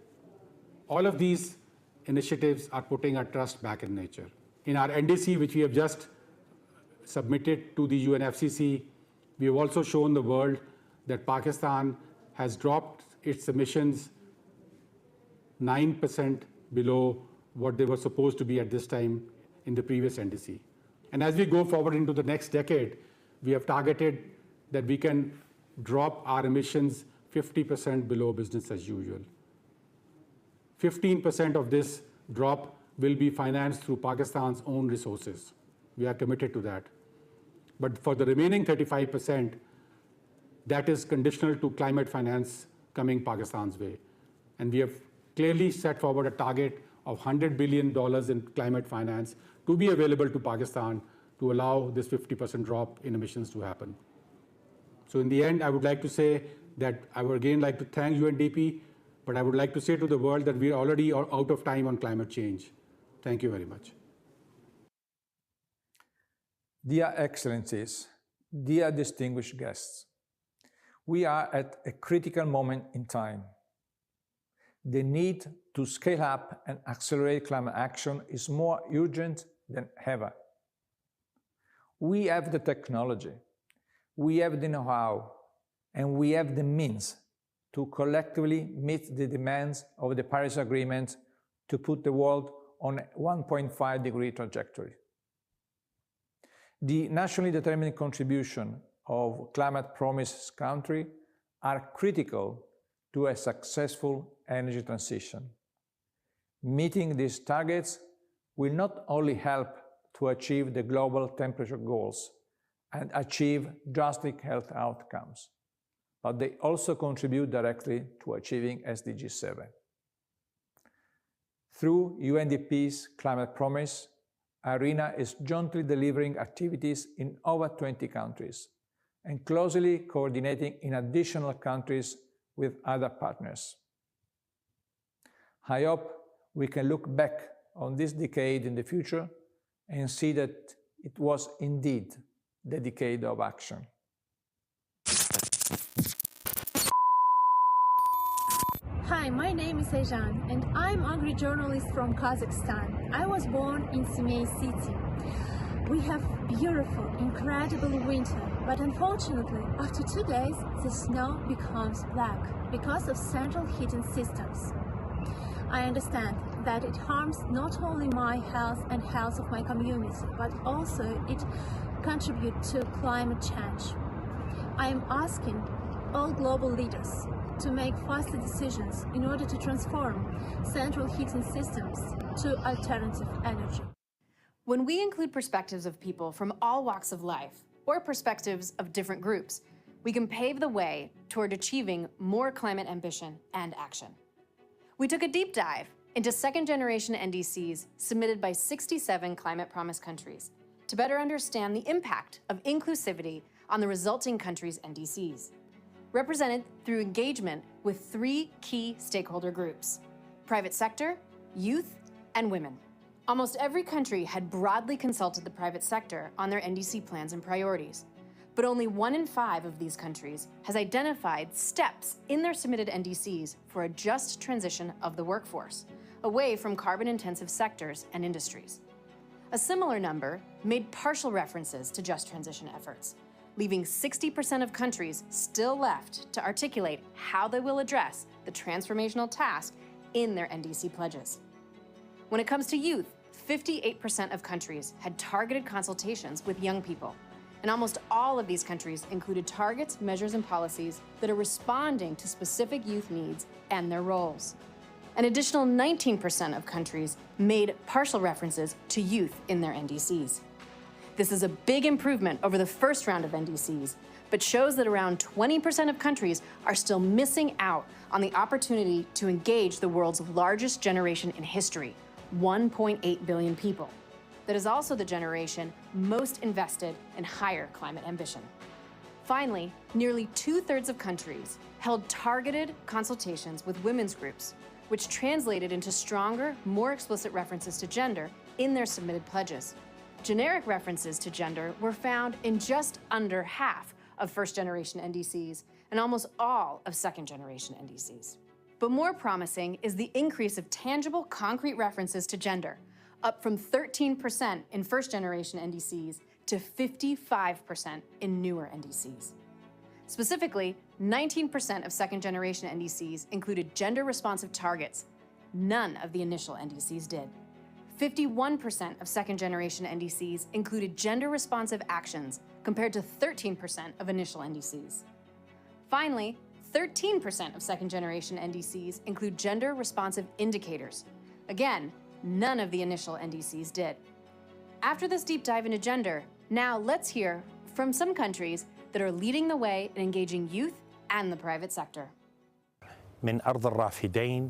All of these initiatives are putting our trust back in nature. In our NDC, which we have just submitted to the UNFCCC, we have also shown the world that Pakistan has dropped its emissions 9% below what they were supposed to be at this time in the previous NDC. And as we go forward into the next decade, we have targeted that we can drop our emissions 50% below business as usual. 15% of this drop will be financed through Pakistan's own resources. We are committed to that. But for the remaining 35%, that is conditional to climate finance coming Pakistan's way. And we have clearly set forward a target of $100 billion in climate finance to be available to Pakistan to allow this 50% drop in emissions to happen. So in the end, I would like to say that I would again like to thank UNDP, but I would like to say to the world that we are already out of time on climate change. Thank you very much. Dear Excellencies, dear distinguished guests, we are at a critical moment in time. The need to scale up and accelerate climate action is more urgent than ever. We have the technology, we have the know-how, and we have the means to collectively meet the demands of the Paris Agreement to put the world on a 1.5-degree trajectory. The nationally determined contribution of climate promise countries are critical to a successful energy transition. Meeting these targets will not only help to achieve the global temperature goals and achieve drastic health outcomes, but they also contribute directly to achieving SDG 7. Through UNDP's Climate Promise, IRENA is jointly delivering activities in over 20 countries and closely coordinating in additional countries with other partners. I hope we can look back on this decade in the future and see that it was indeed the decade of action. Hi, my name is Ejan, and I'm agri-journalist from Kazakhstan. I was born in Semey City. We have beautiful, incredible winter, but unfortunately, after 2 days, the snow becomes black because of central heating systems. I understand that it harms not only my health and health of my community, but also it contribute to climate change. I am asking all global leaders to make faster decisions in order to transform central heating systems to alternative energy. When we include perspectives of people from all walks of life, or perspectives of different groups, we can pave the way toward achieving more climate ambition and action. We took a deep dive into second-generation NDCs submitted by 67 climate promise countries to better understand the impact of inclusivity on the resulting countries' NDCs, represented through engagement with 3 key stakeholder groups: private sector, youth, and women. Almost every country had broadly consulted the private sector on their NDC plans and priorities, but only 1 in 5 of these countries has identified steps in their submitted NDCs for a just transition of the workforce, away from carbon-intensive sectors and industries. A similar number made partial references to just transition efforts, leaving 60% of countries still left to articulate how they will address the transformational task in their NDC pledges. When it comes to youth, 58% of countries had targeted consultations with young people, and almost all of these countries included targets, measures, and policies that are responding to specific youth needs and their roles. An additional 19% of countries made partial references to youth in their NDCs. This is a big improvement over the first round of NDCs, but shows that around 20% of countries are still missing out on the opportunity to engage the world's largest generation in history, 1.8 billion people. That is also the generation most invested in higher climate ambition. Finally, nearly 2/3 of countries held targeted consultations with women's groups, which translated into stronger, more explicit references to gender in their submitted pledges. Generic references to gender were found in just under half of first-generation NDCs and almost all of second-generation NDCs. But more promising is the increase of tangible, concrete references to gender, up from 13% in first-generation NDCs to 55% in newer NDCs. Specifically, 19% of second-generation NDCs included gender-responsive targets. None of the initial NDCs did. 51% of second-generation NDCs included gender-responsive actions, compared to 13% of initial NDCs. Finally, 13% of second-generation NDCs include gender-responsive indicators. Again, none of the initial NDCs did. After this deep dive into gender, now let's hear from some countries that are leading the way in engaging youth and the private sector. من أرض الرافدين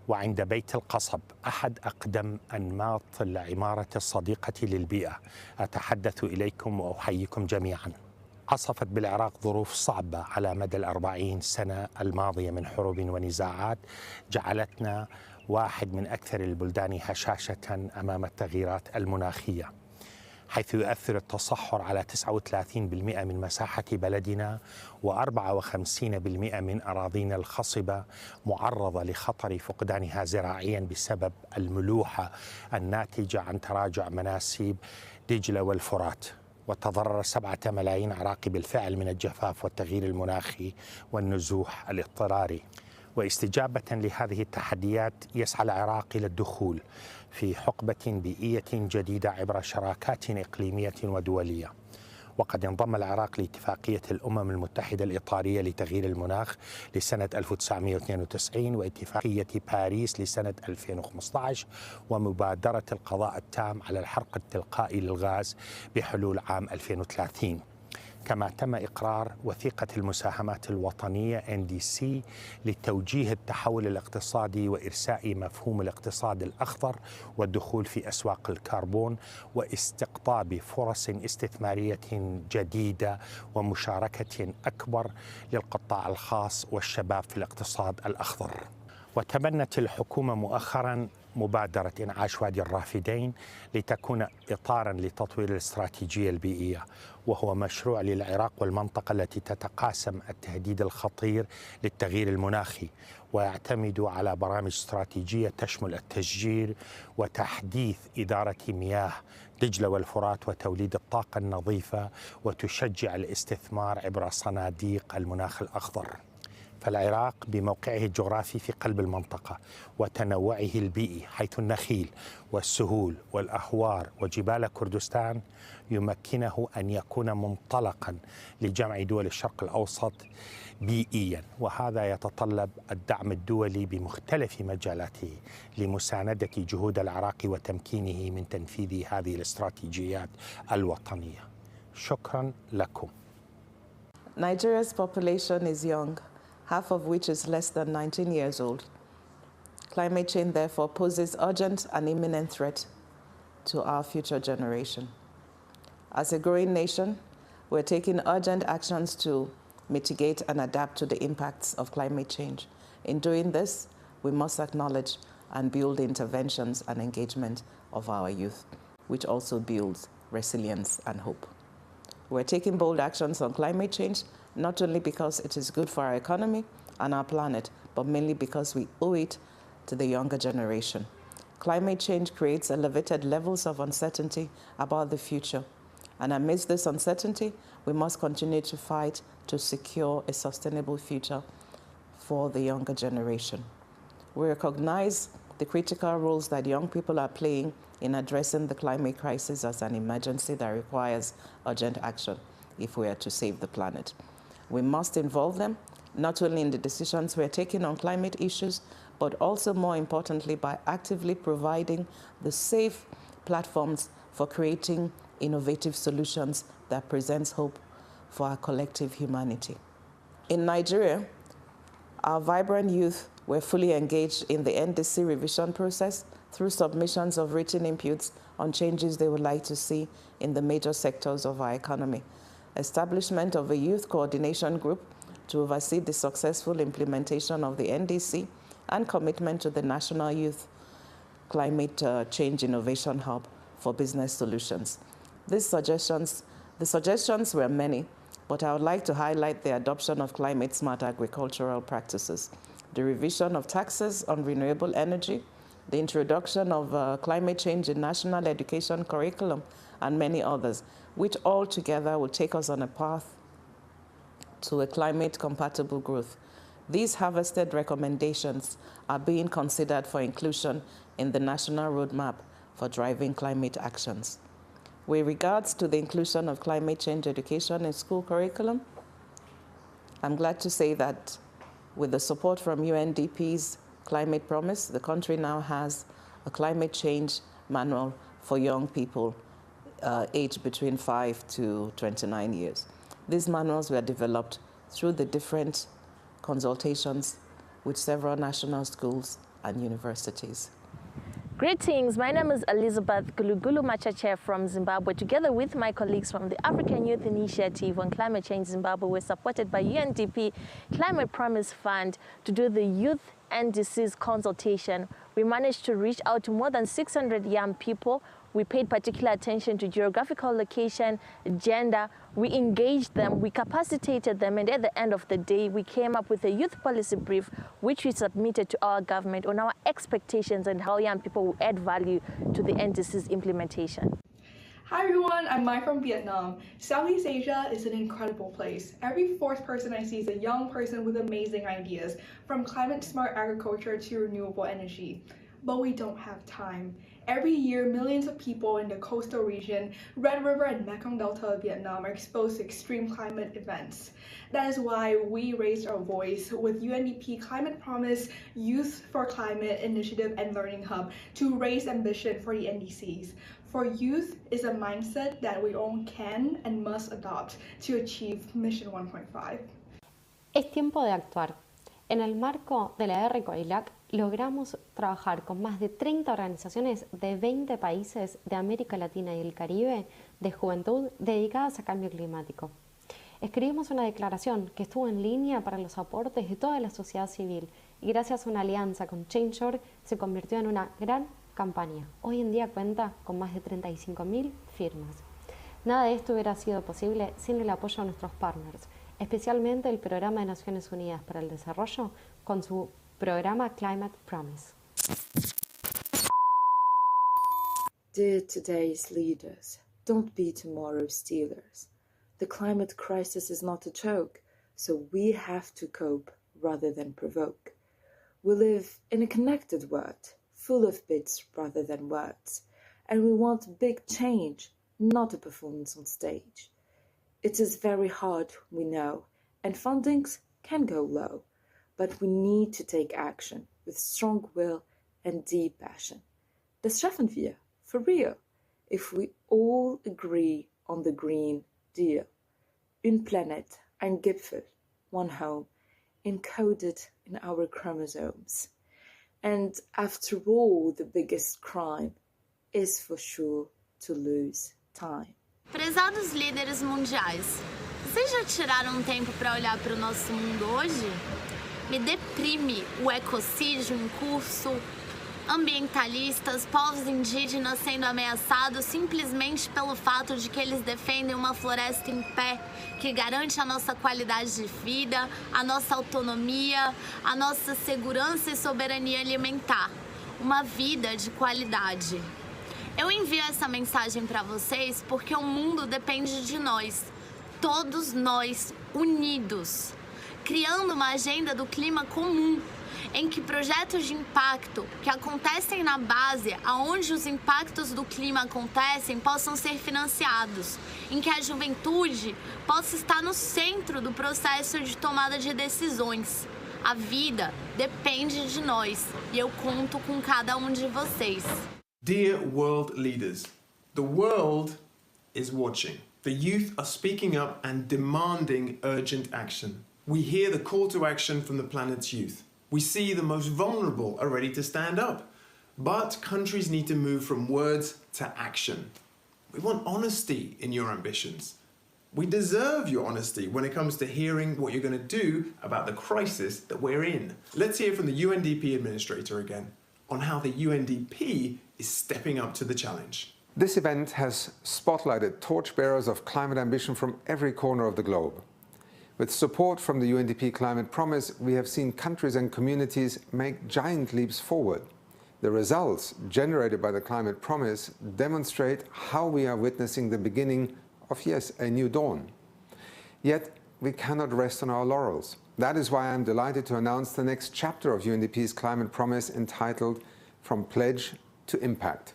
وعند بيت القصب، أحد أقدم أنماط العمارة الصديقة للبيئة. أتحدث إليكم وأحييكم جميعاً. عصفت بالعراق ظروف صعبة على مدى 40 سنة الماضية من حروب ونزاعات، جعلتنا واحد من أكثر البلدان هشاشة أمام التغييرات المناخية، حيث يؤثر التصحر على 39% من مساحة بلدنا و54% من أراضينا الخصبة معرضة لخطر فقدانها زراعيا بسبب الملوحة الناتجة عن تراجع مناسيب دجلة والفرات. وتضرر 7 ملايين عراقي بالفعل من الجفاف والتغيير المناخي والنزوح الاضطراري. واستجابة لهذه التحديات يسعى العراق إلى الدخول في حقبة بيئية جديدة عبر شراكات إقليمية ودولية. وقد انضم العراق لاتفاقية الأمم المتحدة الإطارية لتغيير المناخ لسنة 1992 واتفاقية باريس لسنة 2015 ومبادرة القضاء التام على الحرق التلقائي للغاز بحلول عام 2030. كما تم إقرار وثيقة المساهمات الوطنية NDC لتوجيه التحول الاقتصادي وإرساء مفهوم الاقتصاد الأخضر والدخول في أسواق الكربون واستقطاب فرص استثمارية جديدة ومشاركة أكبر للقطاع الخاص والشباب في الاقتصاد الأخضر. وتبنت الحكومة مؤخراً مبادرة إنعاش وادي الرافدين لتكون إطاراً لتطوير الاستراتيجية البيئية، وهو مشروع للعراق والمنطقة التي تتقاسم التهديد الخطير للتغيير المناخي، ويعتمد على برامج استراتيجية تشمل التشجير وتحديث إدارة مياه دجلة والفرات وتوليد الطاقة النظيفة، وتشجع الاستثمار عبر صناديق المناخ الأخضر. فالعراق بموقعه الجغرافي في قلب المنطقة وتنوعه البيئي حيث النخيل والسهول والأهوار وجبال كردستان يمكنه أن يكون منطلقا لجمع دول الشرق الأوسط بيئيا، وهذا يتطلب الدعم الدولي بمختلف مجالاته لمساندة جهود العراق وتمكينه من تنفيذ هذه الاستراتيجيات الوطنية. شكرا لكم. Nigeria's population is young, half of which is less than 19 years old. Climate change therefore poses urgent and imminent threat to our future generation. As a growing nation, we're taking urgent actions to mitigate and adapt to the impacts of climate change. In doing this, we must acknowledge and build interventions and engagement of our youth, which also builds resilience and hope. We're taking bold actions on climate change, not only because it is good for our economy and our planet, but mainly because we owe it to the younger generation. Climate change creates elevated levels of uncertainty about the future. And amidst this uncertainty, we must continue to fight to secure a sustainable future for the younger generation. We recognize the critical roles that young people are playing in addressing the climate crisis as an emergency that requires urgent action if we are to save the planet. We must involve them, not only in the decisions we're taking on climate issues, but also more importantly by actively providing the safe platforms for creating innovative solutions that presents hope for our collective humanity. In Nigeria, our vibrant youth were fully engaged in the NDC revision process through submissions of written inputs on changes they would like to see in the major sectors of our economy, establishment of a youth coordination group to oversee the successful implementation of the NDC, and commitment to the National Youth Climate Change Innovation Hub for Business Solutions. The suggestions were many, but I would like to highlight the adoption of climate-smart agricultural practices, the revision of taxes on renewable energy, the introduction of climate change in national education curriculum, and many others, which all together will take us on a path to a climate-compatible growth. These harvested recommendations are being considered for inclusion in the National Roadmap for Driving Climate Actions. With regards to the inclusion of climate change education in school curriculum, I'm glad to say that with the support from UNDP's Climate Promise, the country now has a climate change manual for young people aged between 5 to 29 years. These manuals were developed through the different consultations with several national schools and universities. Greetings, my name is Elizabeth Gulugulu Machache from Zimbabwe. Together with my colleagues from the African Youth Initiative on Climate Change Zimbabwe, we're supported by UNDP Climate Promise Fund to do the Youth NDCs consultation. We managed to reach out to more than 600 young people. We paid particular attention to geographical location, gender. We engaged them, we capacitated them, and at the end of the day, we came up with a youth policy brief, which we submitted to our government on our expectations and how young people will add value to the NDC's implementation. Hi everyone, I'm Mai from Vietnam. Southeast Asia is an incredible place. Every fourth person I see is a young person with amazing ideas, from climate-smart agriculture to renewable energy. But we don't have time. Every year, millions of people in the coastal region, Red River and Mekong Delta of Vietnam are exposed to extreme climate events. That is why we raised our voice with UNDP Climate Promise, Youth for Climate Initiative and Learning Hub to raise ambition for the NDCs. For youth is a mindset that we all can and must adopt to achieve Mission 1.5. Es tiempo de actuar. En el marco de la RCOILAC logramos trabajar con más de 30 organizaciones de 20 países de América Latina y el Caribe de juventud dedicadas a cambio climático. Escribimos una declaración que estuvo en línea para los aportes de toda la sociedad civil y gracias a una alianza con Change.org se convirtió en una gran campaña. Hoy en día cuenta con más de 35.000 firmas. Nada de esto hubiera sido posible sin el apoyo de nuestros partners, especialmente el Programa de Naciones Unidas para el Desarrollo con su programa Climate Promise. Dear today's leaders, don't be tomorrow's stealers. The climate crisis is not a joke, so we have to cope rather than provoke. We live in a connected world, full of bits rather than words, and we want big change, not a performance on stage. It is very hard, we know, and fundings can go low, but we need to take action with strong will and deep passion. Das schaffen wir, for real, if we all agree on the Green Deal. Une planète, ein Gipfel, one home, encoded in our chromosomes. And after all, the biggest crime is for sure to lose time. Prezados líderes mundiais, vocês já tiraram um tempo para olhar para o nosso mundo hoje? Me deprime o ecocídio em curso, ambientalistas, povos indígenas sendo ameaçados simplesmente pelo fato de que eles defendem uma floresta em pé que garante a nossa qualidade de vida, a nossa autonomia, a nossa segurança e soberania alimentar. Uma vida de qualidade. Eu envio essa mensagem para vocês porque o mundo depende de nós, todos nós unidos, criando uma agenda do clima comum, em que projetos de impacto que acontecem na base, aonde os impactos do clima acontecem, possam ser financiados, em que a juventude possa estar no centro do processo de tomada de decisões. A vida depende de nós e eu conto com cada um de vocês. Dear world leaders, the world is watching. The youth are speaking up and demanding urgent action. We hear the call to action from the planet's youth. We see the most vulnerable are ready to stand up. But countries need to move from words to action. We want honesty in your ambitions. We deserve your honesty when it comes to hearing what you're going to do about the crisis that we're in. Let's hear from the UNDP administrator again on how the UNDP is stepping up to the challenge. This event has spotlighted torchbearers of climate ambition from every corner of the globe. With support from the UNDP Climate Promise, we have seen countries and communities make giant leaps forward. The results generated by the Climate Promise demonstrate how we are witnessing the beginning of, yes, a new dawn. Yet, we cannot rest on our laurels. That is why I'm delighted to announce the next chapter of UNDP's Climate Promise entitled From Pledge to Impact.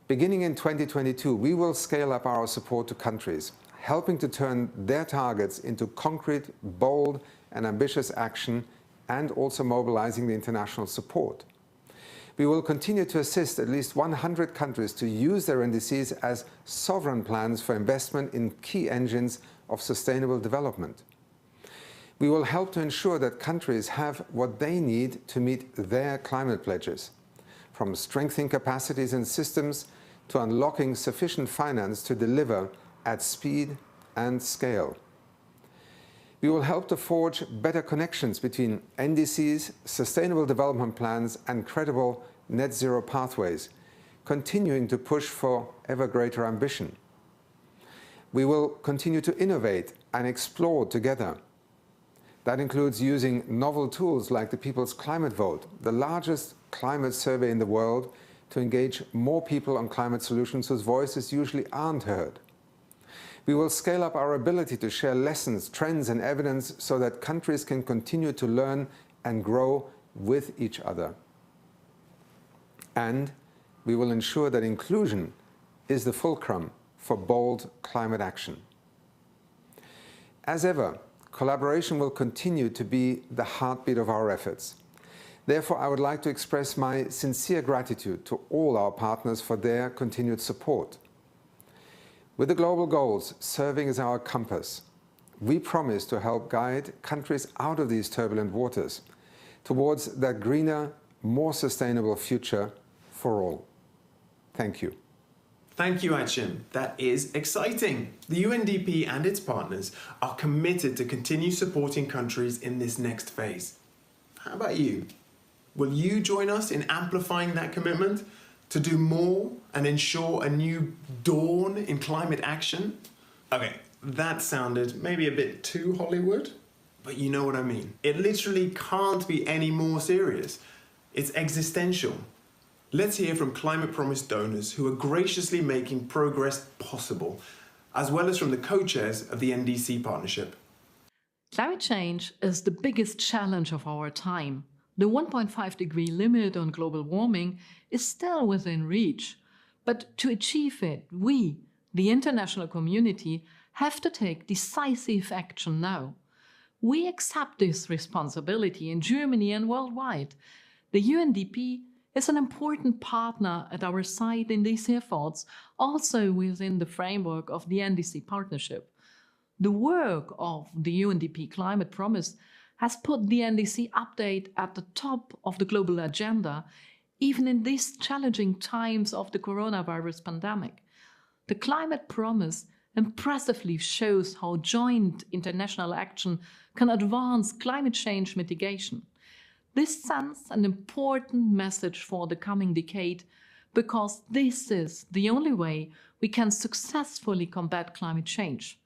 Beginning in 2022, we will scale up our support to countries, helping to turn their targets into concrete, bold and ambitious action, and also mobilizing the international support. We will continue to assist at least 100 countries to use their NDCs as sovereign plans for investment in key engines of sustainable development. We will help to ensure that countries have what they need to meet their climate pledges, from strengthening capacities and systems to unlocking sufficient finance to deliver at speed and scale. We will help to forge better connections between NDCs, sustainable development plans and credible net zero pathways, continuing to push for ever greater ambition. We will continue to innovate and explore together. That includes using novel tools like the People's Climate Vote, the largest climate survey in the world, to engage more people on climate solutions whose voices usually aren't heard. We will scale up our ability to share lessons, trends and evidence so that countries can continue to learn and grow with each other. And we will ensure that inclusion is the fulcrum for bold climate action. As ever, collaboration will continue to be the heartbeat of our efforts. Therefore, I would like to express my sincere gratitude to all our partners for their continued support. With the global goals serving as our compass, we promise to help guide countries out of these turbulent waters towards that greener, more sustainable future for all. Thank you. Thank you, Achim. That is exciting. The UNDP and its partners are committed to continue supporting countries in this next phase. How about you? Will you join us in amplifying that commitment to do more and ensure a new dawn in climate action? Okay, that sounded maybe a bit too Hollywood, but you know what I mean. It literally can't be any more serious. It's existential. Let's hear from Climate Promise donors who are graciously making progress possible, as well as from the co-chairs of the NDC partnership. Climate change is the biggest challenge of our time. The 1.5-degree limit on global warming is still within reach. But to achieve it, we, the international community, have to take decisive action now. We accept this responsibility in Germany and worldwide. The UNDP is an important partner at our side in these efforts, also within the framework of the NDC partnership. The work of the UNDP Climate Promise has put the NDC update at the top of the global agenda, even in these challenging times of the coronavirus pandemic. The Climate Promise impressively shows how joint international action can advance climate change mitigation. This sends an important message for the coming decade, because this is the only way we can successfully combat climate change.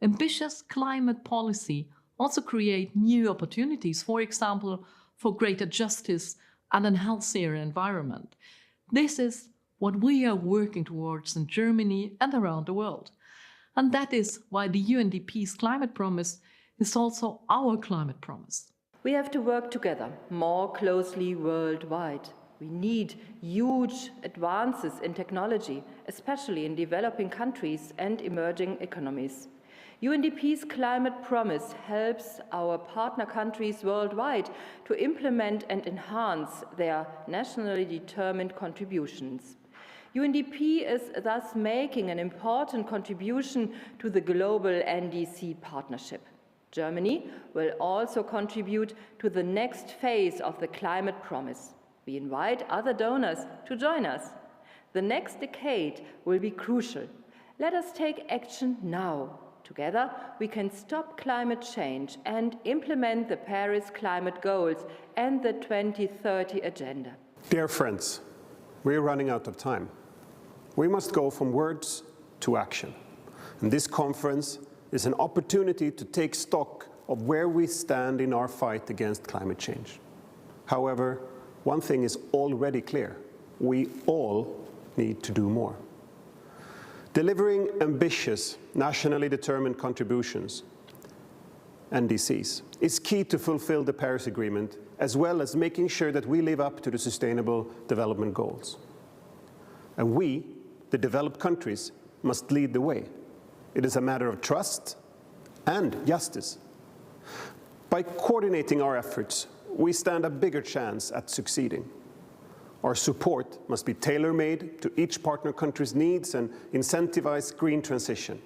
Ambitious climate policy also create new opportunities, for example, for greater justice and a healthier environment. This is what we are working towards in Germany and around the world. And that is why the UNDP's Climate Promise is also our climate promise. We have to work together more closely worldwide. We need huge advances in technology, especially in developing countries and emerging economies. UNDP's Climate Promise helps our partner countries worldwide to implement and enhance their nationally determined contributions. UNDP is thus making an important contribution to the global NDC partnership. Germany will also contribute to the next phase of the Climate Promise. We invite other donors to join us. The next decade will be crucial. Let us take action now. Together, we can stop climate change and implement the Paris climate goals and the 2030 agenda. Dear friends, we're running out of time. We must go from words to action. And this conference is an opportunity to take stock of where we stand in our fight against climate change. However, one thing is already clear. We all need to do more. Delivering ambitious, nationally determined contributions, NDCs, is key to fulfill the Paris Agreement, as well as making sure that we live up to the Sustainable Development Goals. And we, the developed countries, must lead the way. It is a matter of trust and justice. By coordinating our efforts, we stand a bigger chance at succeeding. Our support must be tailor-made to each partner country's needs and incentivize green transition.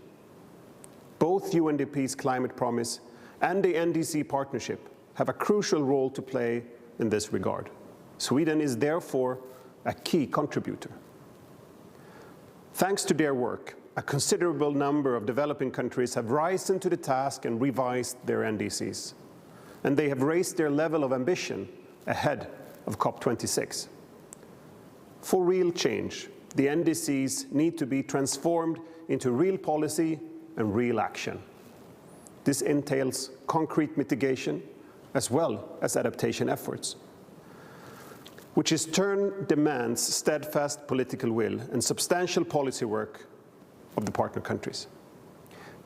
Both UNDP's Climate Promise and the NDC partnership have a crucial role to play in this regard. Sweden is therefore a key contributor. Thanks to their work, a considerable number of developing countries have risen to the task and revised their NDCs. And they have raised their level of ambition ahead of COP26. For real change, the NDCs need to be transformed into real policy and real action. This entails concrete mitigation as well as adaptation efforts, which in turn demands steadfast political will and substantial policy work of the partner countries.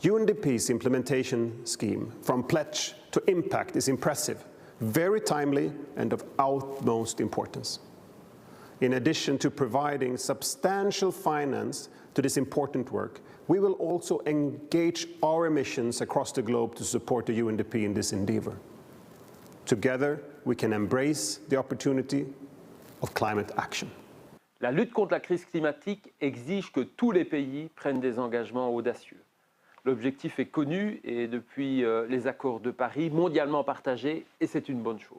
UNDP's implementation scheme, from pledge to impact, is impressive, very timely, and of utmost importance. In addition to providing substantial finance to this important work, we will also engage our missions across the globe to support the UNDP in this endeavor. Together, we can embrace the opportunity of climate action. La lutte contre la crise climatique exige que tous les pays prennent des engagements audacieux. L'objectif est connu et depuis les accords de Paris, mondialement partagé, et c'est une bonne chose.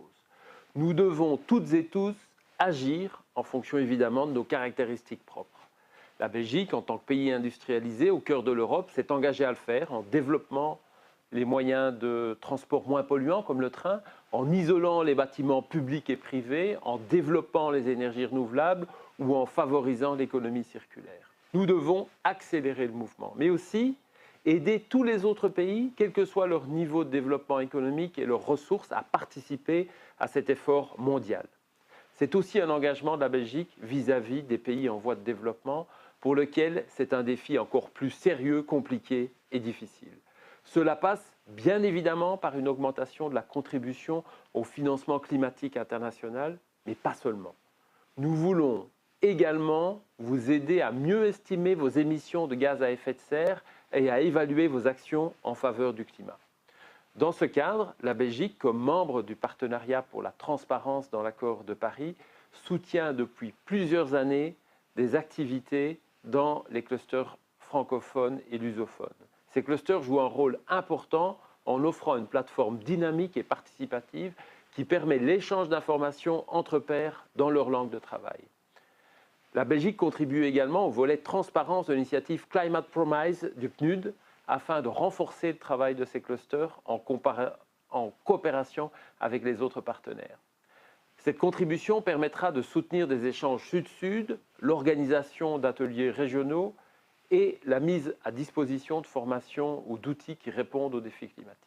Nous devons toutes et tous agir en fonction évidemment de nos caractéristiques propres. La Belgique, en tant que pays industrialisé au cœur de l'Europe, s'est engagée à le faire en développant les moyens de transport moins polluants comme le train, en isolant les bâtiments publics et privés, en développant les énergies renouvelables ou en favorisant l'économie circulaire. Nous devons accélérer le mouvement, mais aussi aider tous les autres pays, quel que soit leur niveau de développement économique et leurs ressources, à participer à cet effort mondial. C'est aussi un engagement de la Belgique vis-à-vis des pays en voie de développement, pour lequel c'est un défi encore plus sérieux, compliqué et difficile. Cela passe bien évidemment par une augmentation de la contribution au financement climatique international, mais pas seulement. Nous voulons également vous aider à mieux estimer vos émissions de gaz à effet de serre et à évaluer vos actions en faveur du climat. Dans ce cadre, la Belgique, comme membre du partenariat pour la transparence dans l'accord de Paris, soutient depuis plusieurs années des activités dans les clusters francophones et lusophones. Ces clusters jouent un rôle important en offrant une plateforme dynamique et participative qui permet l'échange d'informations entre pairs dans leur langue de travail. La Belgique contribue également au volet transparence de l'initiative Climate Promise du PNUD afin de renforcer le travail de ces clusters en coopération avec les autres partenaires. Cette contribution permettra de soutenir des échanges sud-sud, l'organisation d'ateliers régionaux et la mise à disposition de formations ou d'outils qui répondent aux défis climatiques.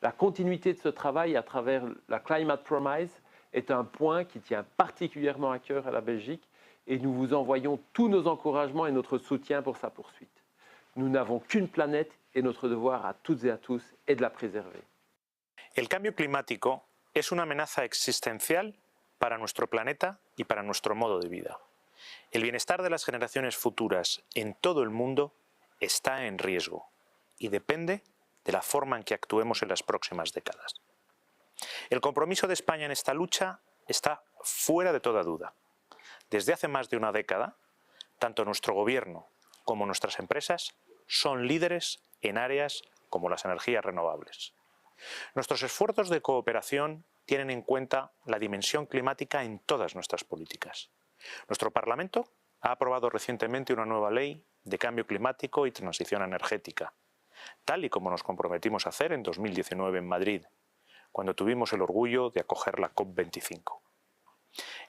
La continuité de ce travail à travers la Climate Promise est un point qui tient particulièrement à cœur à la Belgique et nous vous envoyons tous nos encouragements et notre soutien pour sa poursuite. Nous n'avons qu'une planète et notre devoir à toutes et à tous est de la préserver. El cambio climático es una amenaza existencial para nuestro planeta y para nuestro modo de vida. El bienestar de las generaciones futuras en todo el mundo está en riesgo y depende de la forma en que actuemos en las próximas décadas. El compromiso de España en esta lucha está fuera de toda duda. Desde hace más de una década, tanto nuestro gobierno como nuestras empresas son líderes en áreas como las energías renovables. Nuestros esfuerzos de cooperación tienen en cuenta la dimensión climática en todas nuestras políticas. Nuestro Parlamento ha aprobado recientemente una nueva ley de cambio climático y transición energética, tal y como nos comprometimos a hacer en 2019 en Madrid, cuando tuvimos el orgullo de acoger la COP25.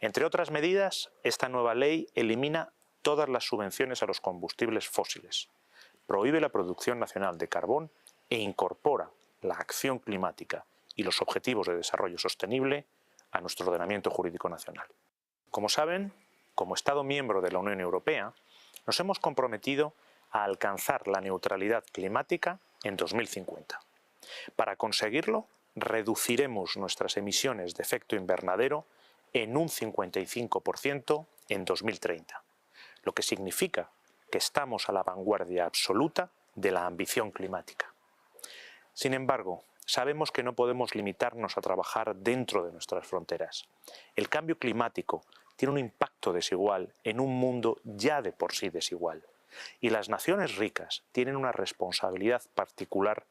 Entre otras medidas, esta nueva ley elimina todas las subvenciones a los combustibles fósiles, prohíbe la producción nacional de carbón e incorpora la acción climática y los objetivos de desarrollo sostenible a nuestro ordenamiento jurídico nacional. Como saben, como Estado miembro de la Unión Europea, nos hemos comprometido a alcanzar la neutralidad climática en 2050. Para conseguirlo, reduciremos nuestras emisiones de efecto invernadero en un 55% en 2030, lo que significa que estamos a la vanguardia absoluta de la ambición climática. Sin embargo, sabemos que no podemos limitarnos a trabajar dentro de nuestras fronteras. El cambio climático tiene un impacto desigual en un mundo ya de por sí desigual, y las naciones ricas tienen una responsabilidad particular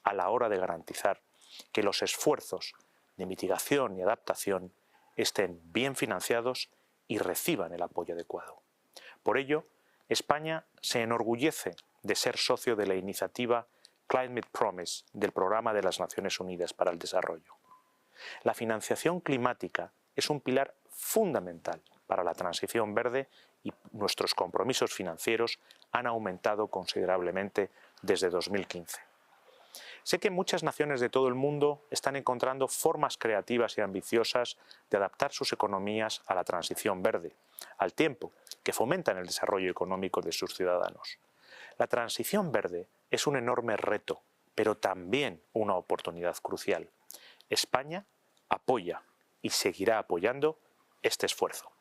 a la hora de garantizar que los esfuerzos de mitigación y adaptación estén bien financiados y reciban el apoyo adecuado. Por ello, España se enorgullece de ser socio de la iniciativa Climate Promise del Programa de las Naciones Unidas para el Desarrollo. La financiación climática es un pilar fundamental para la transición verde y nuestros compromisos financieros han aumentado considerablemente desde 2015. Sé que muchas naciones de todo el mundo están encontrando formas creativas y ambiciosas de adaptar sus economías a la transición verde, al tiempo que fomentan el desarrollo económico de sus ciudadanos. La transición verde es un enorme reto, pero también una oportunidad crucial. España apoya y seguirá apoyando este esfuerzo.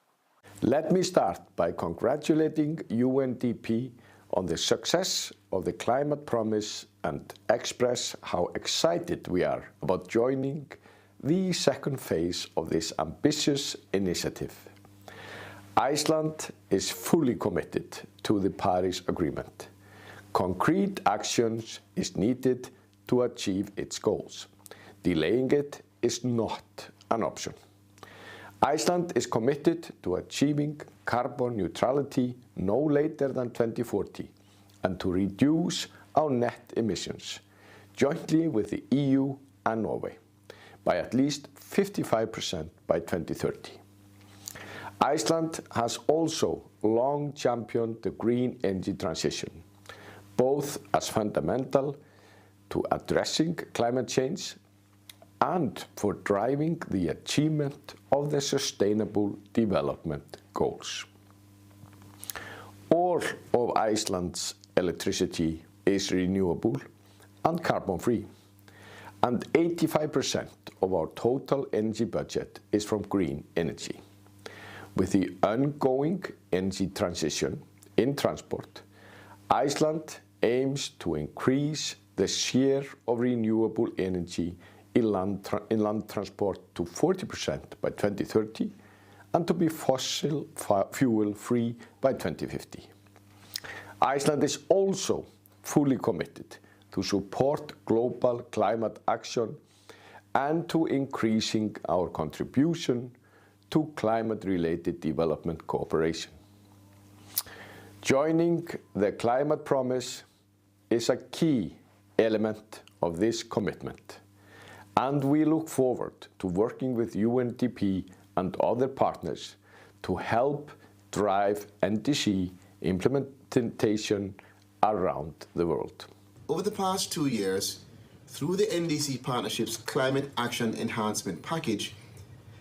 Let me start by congratulating UNDP on the success of the climate promise and express how excited we are about joining the second phase of this ambitious initiative. Iceland is fully committed to the Paris Agreement. Concrete actions is needed to achieve its goals. Delaying it is not an option. Iceland is committed to achieving carbon neutrality no later than 2040 and to reduce our net emissions, jointly with the EU and Norway, by at least 55% by 2030. Iceland has also long championed the green energy transition, both as fundamental to addressing climate change and for driving the achievement of the Sustainable Development Goals. All of Iceland's electricity is renewable and carbon-free. And 85% of our total energy budget is from green energy. With the ongoing energy transition in transport, Iceland aims to increase the share of renewable energy in land transport to 40% by 2030 and to be fossil fuel-free by 2050. Iceland is also fully committed to support global climate action and to increasing our contribution to climate-related development cooperation. Joining the climate promise is a key element of this commitment, and we look forward to working with UNDP and other partners to help drive NDC implementation around the world. Over the past 2 years, through the NDC Partnership's Climate Action Enhancement Package,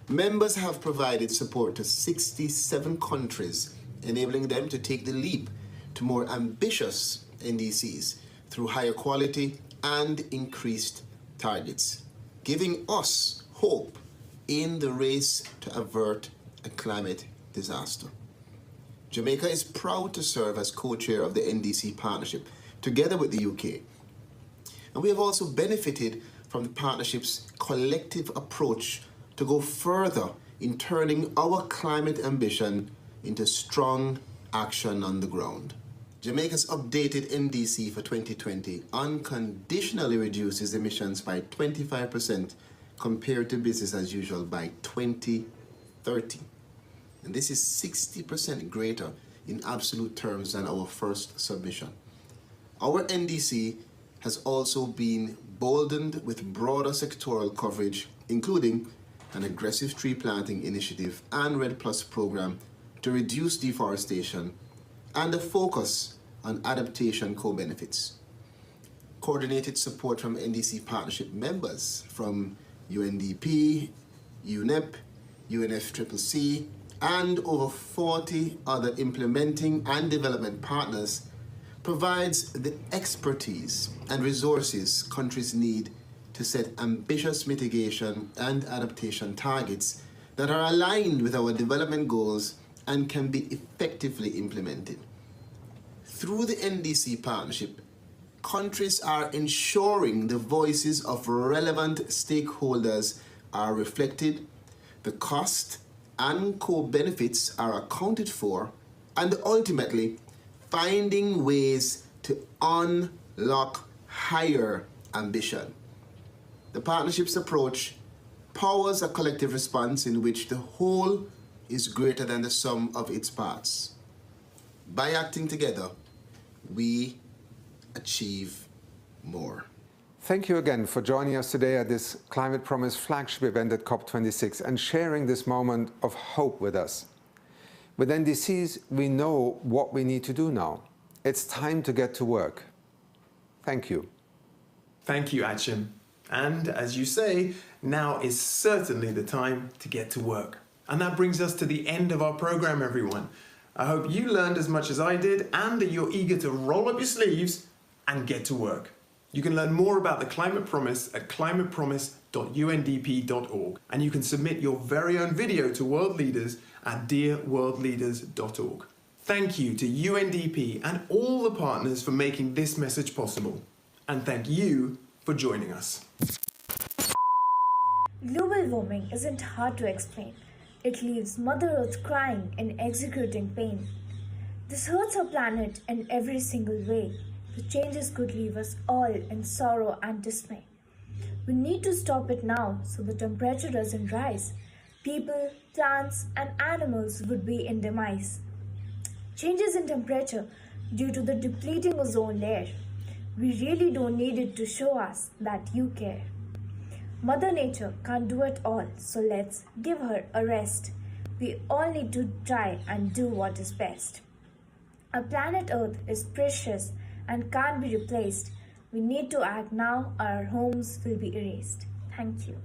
members have provided support to 67 countries, enabling them to take the leap to more ambitious NDCs through higher quality and increased targets, giving us hope in the race to avert a climate disaster. Jamaica is proud to serve as co-chair of the NDC Partnership, together with the UK. And we have also benefited from the partnership's collective approach to go further in turning our climate ambition into strong action on the ground. Jamaica's updated NDC for 2020 unconditionally reduces emissions by 25% compared to business as usual by 2030. And this is 60% greater in absolute terms than our first submission. Our NDC has also been boldened with broader sectoral coverage, including an aggressive tree planting initiative and RED Plus program to reduce deforestation, and a focus on adaptation co-benefits. Coordinated support from NDC partnership members from UNDP, UNEP, UNFCCC, and over 40 other implementing and development partners provides the expertise and resources countries need to set ambitious mitigation and adaptation targets that are aligned with our development goals and can be effectively implemented. Through the NDC partnership, countries are ensuring the voices of relevant stakeholders are reflected, the cost and co-benefits are accounted for, and ultimately finding ways to unlock higher ambition. The partnership's approach powers a collective response in which the whole is greater than the sum of its parts. By acting together, we achieve more. Thank you again for joining us today at this Climate Promise flagship event at COP26 and sharing this moment of hope with us. With NDCs, we know what we need to do now. It's time to get to work. Thank you. Thank you, Achim. And as you say, now is certainly the time to get to work. And that brings us to the end of our program, everyone. I hope you learned as much as I did and that you're eager to roll up your sleeves and get to work. You can learn more about the Climate Promise at climatepromise.undp.org, and you can submit your very own video to world leaders at dearworldleaders.org. Thank you to UNDP and all the partners for making this message possible. And thank you for joining us. Global warming isn't hard to explain. It leaves Mother Earth crying and executing pain. This hurts our planet in every single way. The changes could leave us all in sorrow and dismay. We need to stop it now so the temperature doesn't rise. People, plants, and animals would be in demise. Changes in temperature due to the depleting ozone layer. We really don't need it to show us that you care. Mother Nature can't do it all, so let's give her a rest. We all need to try and do what is best. Our planet Earth is precious and can't be replaced. We need to act now or our homes will be erased. Thank you.